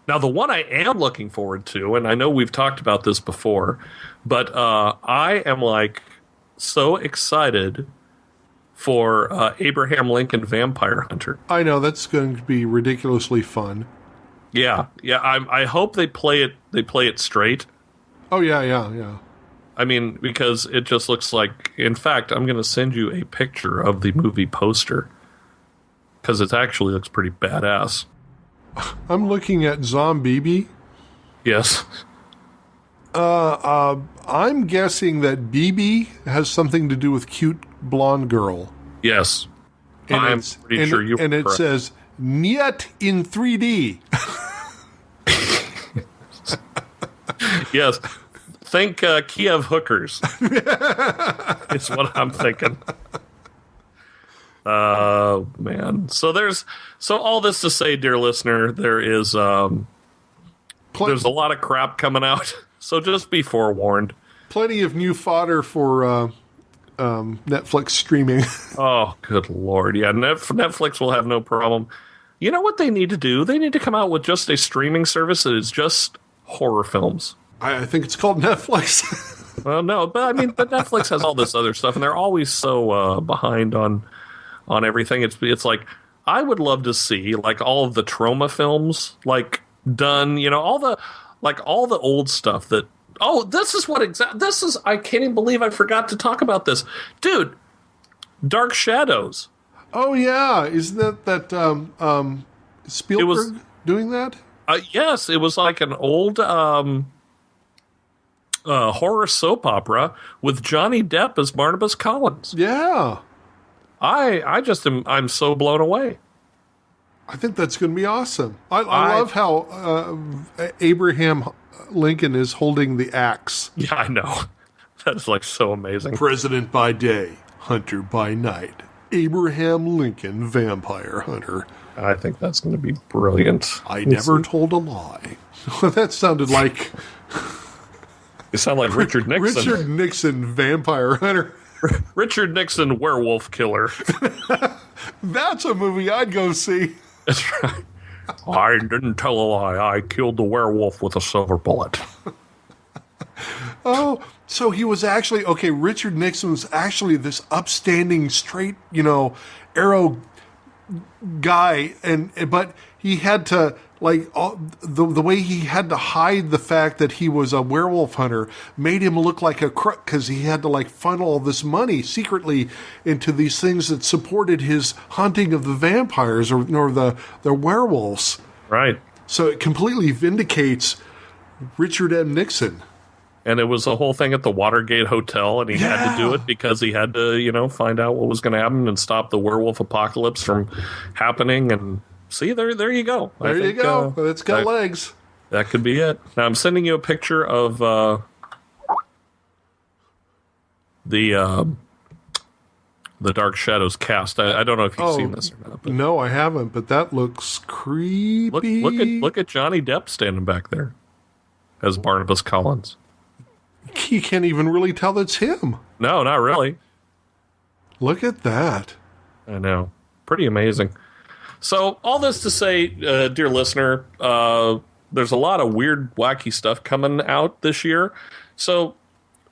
Now, the one I am looking forward to, and I know we've talked about this before, but I am like so excited for Abraham Lincoln Vampire Hunter. I know that's going to be ridiculously fun. Yeah. I hope they play it straight. Oh yeah. I mean, because it just looks like. In fact, I'm going to send you a picture of the movie poster because it actually looks pretty badass. I'm looking at Zombibi. Yes. I'm guessing that BB has something to do with cute blonde girl. Yes. And I'm pretty sure you. And it correct. says Niet in 3D. Yes. Think Kiev hookers. It's what I'm thinking. Oh, man. So all this to say, dear listener, there's a lot of crap coming out. So just be forewarned. Plenty of new fodder for Netflix streaming. Oh, good Lord. Yeah, Netflix will have no problem. You know what they need to do? They need to come out with just a streaming service that is just horror films. I think it's called Netflix. Well, no, but Netflix has all this other stuff, and they're always so behind on everything. It's like I would love to see like all of the trauma films like done. You know, all the old stuff that. Oh, this is I can't even believe I forgot to talk about this, dude. Dark Shadows. Oh yeah, isn't that Spielberg doing that? Yes, it was like an old horror soap opera with Johnny Depp as Barnabas Collins. Yeah. I'm so blown away. I think that's going to be awesome. I love how Abraham Lincoln is holding the axe. Yeah, I know. That's like so amazing. President by day, hunter by night. Abraham Lincoln, vampire hunter. I think that's going to be brilliant. I never told a lie. That sounded like... You sound like Richard Nixon. Richard Nixon, vampire hunter. Richard Nixon, werewolf killer. That's a movie I'd go see. That's right. I didn't tell a lie. I killed the werewolf with a silver bullet. Oh, so he was actually... Okay, Richard Nixon was actually this upstanding, straight, arrow guy, but he had to... Like, the way he had to hide the fact that he was a werewolf hunter made him look like a crook because he had to, like, funnel all this money secretly into these things that supported his hunting of the vampires or the werewolves. Right. So it completely vindicates Richard M. Nixon. And it was a whole thing at the Watergate Hotel, and he had to do it because he had to, find out what was going to happen and stop the werewolf apocalypse from happening. And see, there you go. There you go. It's got legs. That could be it. Now, I'm sending you a picture of the Dark Shadows cast. I don't know if you've seen this or not. But no, I haven't, but that looks creepy. Look at Johnny Depp standing back there as Barnabas Collins. You can't even really tell that's him. No, not really. Look at that. I know. Pretty amazing. So, all this to say, dear listener, there's a lot of weird, wacky stuff coming out this year. So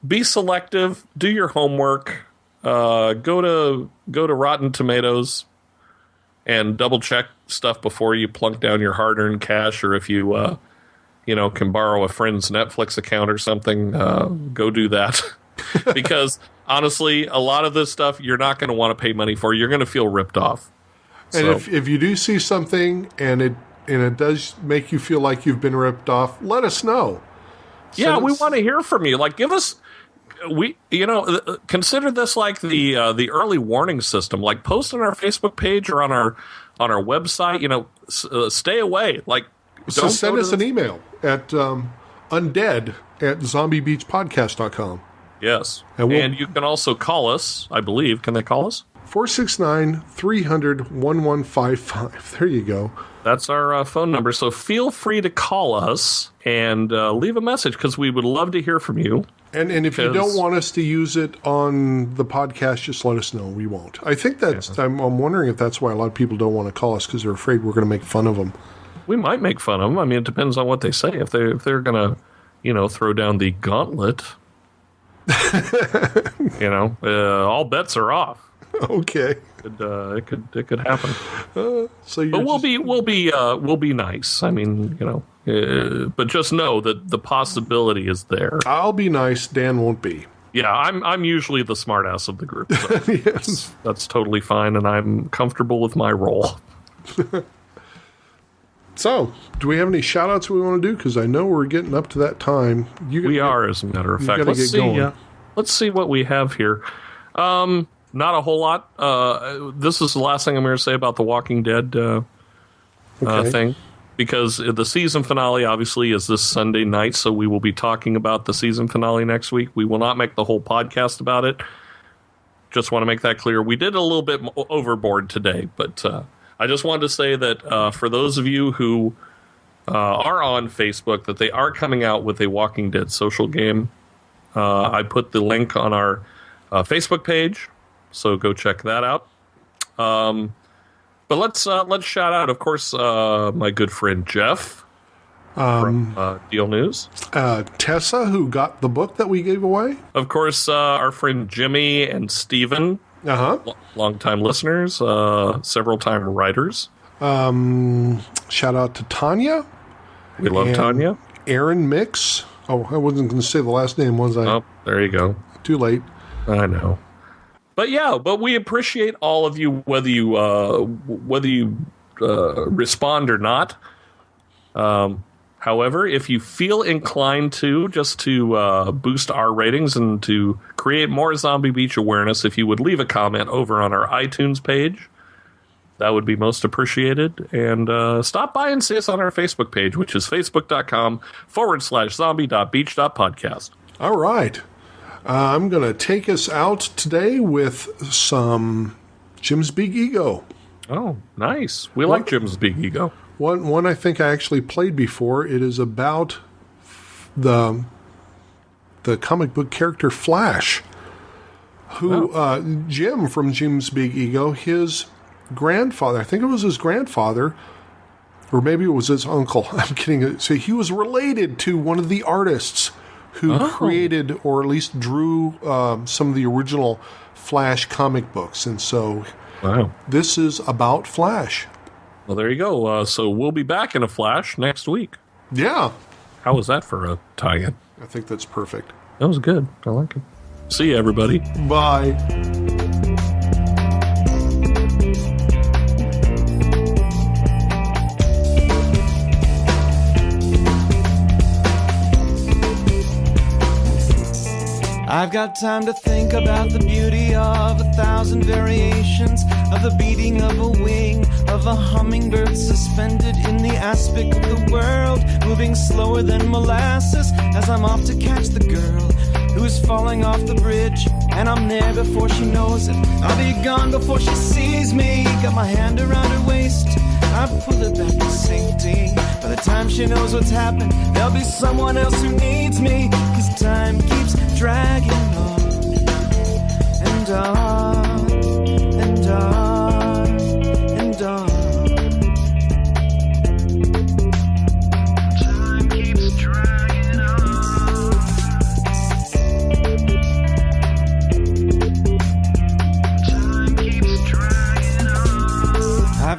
be selective. Do your homework. Go to Rotten Tomatoes and double check stuff before you plunk down your hard-earned cash, or if you can borrow a friend's Netflix account or something, go do that. Because honestly, a lot of this stuff you're not going to want to pay money for. You're going to feel ripped off. And if you do see something and it does make you feel like you've been ripped off, let us know. Yeah, we want to hear from you. Like, give us. Consider this like the early warning system. Like, post on our Facebook page or on our website. Stay away. Like, so send us an email at undead@zombiebeachpodcast.com. Yes, and you can also call us. I believe. Can they call us? 469-300-1155. There you go. That's our phone number. So feel free to call us and leave a message, because we would love to hear from you. And if you don't want us to use it on the podcast, just let us know. We won't. I think that's. Yeah. I'm wondering if that's why a lot of people don't want to call us, because they're afraid we're going to make fun of them. We might make fun of them. I mean, it depends on what they say. If they're going to, throw down the gauntlet, all bets are off. Okay. It could happen. But we'll be nice. I mean, but just know that the possibility is there. I'll be nice. Dan won't be. Yeah, I'm usually the smartass of the group. So yes, that's totally fine, and I'm comfortable with my role. So, do we have any shout-outs we want to do? Because I know we're getting up to that time. We are, as a matter of fact. Let's see what we have here. Not a whole lot. This is the last thing I'm going to say about the Walking Dead thing, because the season finale obviously is this Sunday night, so we will be talking about the season finale next week. We will not make the whole podcast about it. Just want to make that clear. We did a little bit overboard today, but I just wanted to say that for those of you who are on Facebook, that they are coming out with a Walking Dead social game. I put the link on our Facebook page, so go check that out. But let's shout out, of course, my good friend Jeff from Deal News. Tessa, who got the book that we gave away. Of course, our friend Jimmy and Steven. Long-time listeners, several-time writers. Shout out to Tanya. We love Tanya. Aaron Mix. Oh, I wasn't going to say the last name, was I? Oh, there you go. Too late. I know. But we appreciate all of you, whether you respond or not. However, if you feel inclined to, just to boost our ratings and to create more Zombie Beach awareness, if you would leave a comment over on our iTunes page, that would be most appreciated. And stop by and see us on our Facebook page, which is facebook.com/zombie.beach.podcast. All right. I'm going to take us out today with some Jim's Big Ego. Oh, nice. We like Jim's Big Ego. One I think I actually played before. It is about the comic book character Flash, who Jim from Jim's Big Ego, his grandfather, I think it was his grandfather, or maybe it was his uncle. I'm kidding. So he was related to one of the artists who created, or at least drew, some of the original Flash comic books. And so this is about Flash. Well, there you go. So we'll be back in a flash next week. Yeah. How was that for a tie-in? I think that's perfect. That was good. I like it. See you, everybody. Bye. I've got time to think about the beauty of 1,000 variations of the beating of a wing, of a hummingbird suspended in the aspic of the world, moving slower than molasses as I'm off to catch the girl who is falling off the bridge, and I'm there before she knows it. I'll be gone before she sees me. Got my hand around her waist, I pull her back to safety. By the time she knows what's happened, there'll be someone else who needs me, 'cause time keeps dragging on and on and on and on.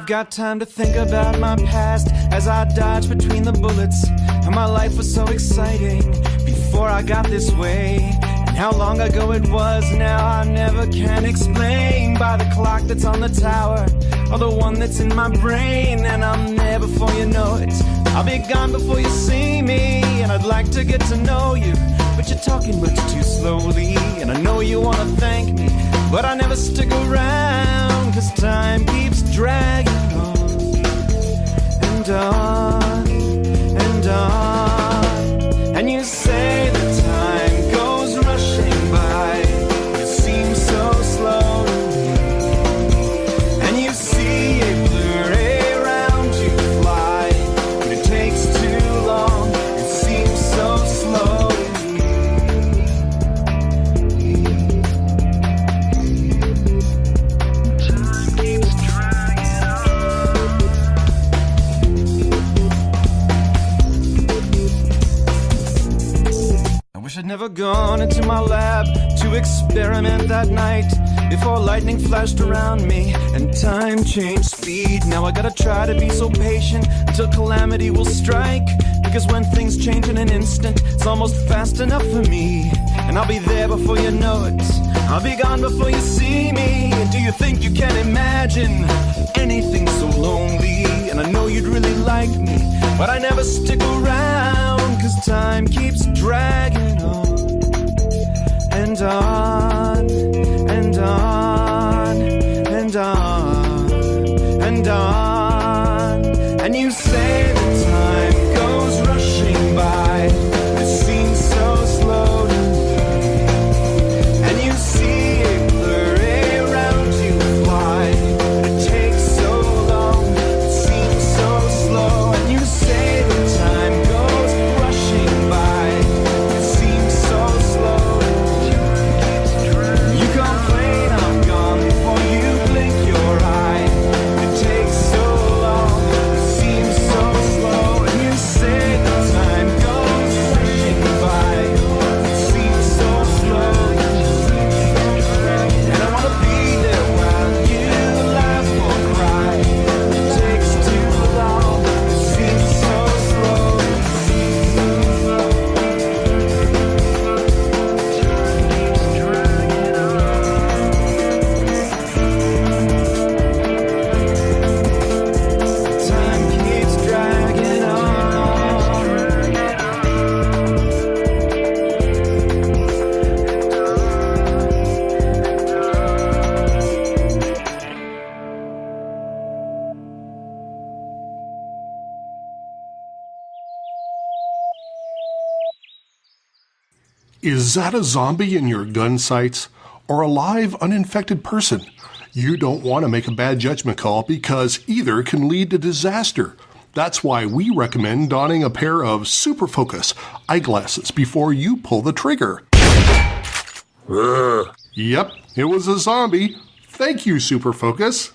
I've got time to think about my past as I dodge between the bullets. And my life was so exciting before I got this way. And how long ago it was now I never can explain. By the clock that's on the tower or the one that's in my brain. And I'm there before you know it. I'll be gone before you see me. And I'd like to get to know you, but you're talking much too slowly. And I know you want to thank me, but I never stick around, 'cause time keeps dragging on and on and on. And you say the time goes rushing by, it seems so slow to me. And you see it blur around you fly, but it takes too long, it seems so slow to me. Time keeps dragging on. I wish I'd never gone into my lab to experiment that night before lightning flashed around me and time changed speed. Now I gotta try to be so patient until calamity will strike, because when things change in an instant, it's almost fast enough for me. And I'll be there before you know it, I'll be gone before you see me. And do you think you can imagine anything so lonely? And I know you'd really like me, but I never stick around, 'cause time keeps dragging on and on and on and on and on. And you say the time goes rushing by, it seems so slow to me. And you see it blur around you fly, it takes so long, it seems so slow. And you say the time goes rushing by, it seems so slow to me. You complain I'm gone before you blink your eye, it takes so long, it seems so slow. And you say the time goes rushing by, it seems so slow. And I wanna be there while you laugh or cry, it takes too long, it seems so slow. Time keeps dragging on. Is that a zombie in your gun sights or a live uninfected person? You don't want to make a bad judgment call, because either can lead to disaster. That's why we recommend donning a pair of Super Focus eyeglasses before you pull the trigger. Yep, it was a zombie. Thank you, Super Focus.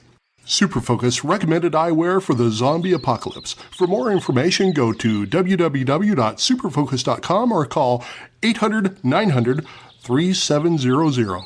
Super Focus recommended eyewear for the zombie apocalypse. For more information, go to www.superfocus.com or call 800-900-3700.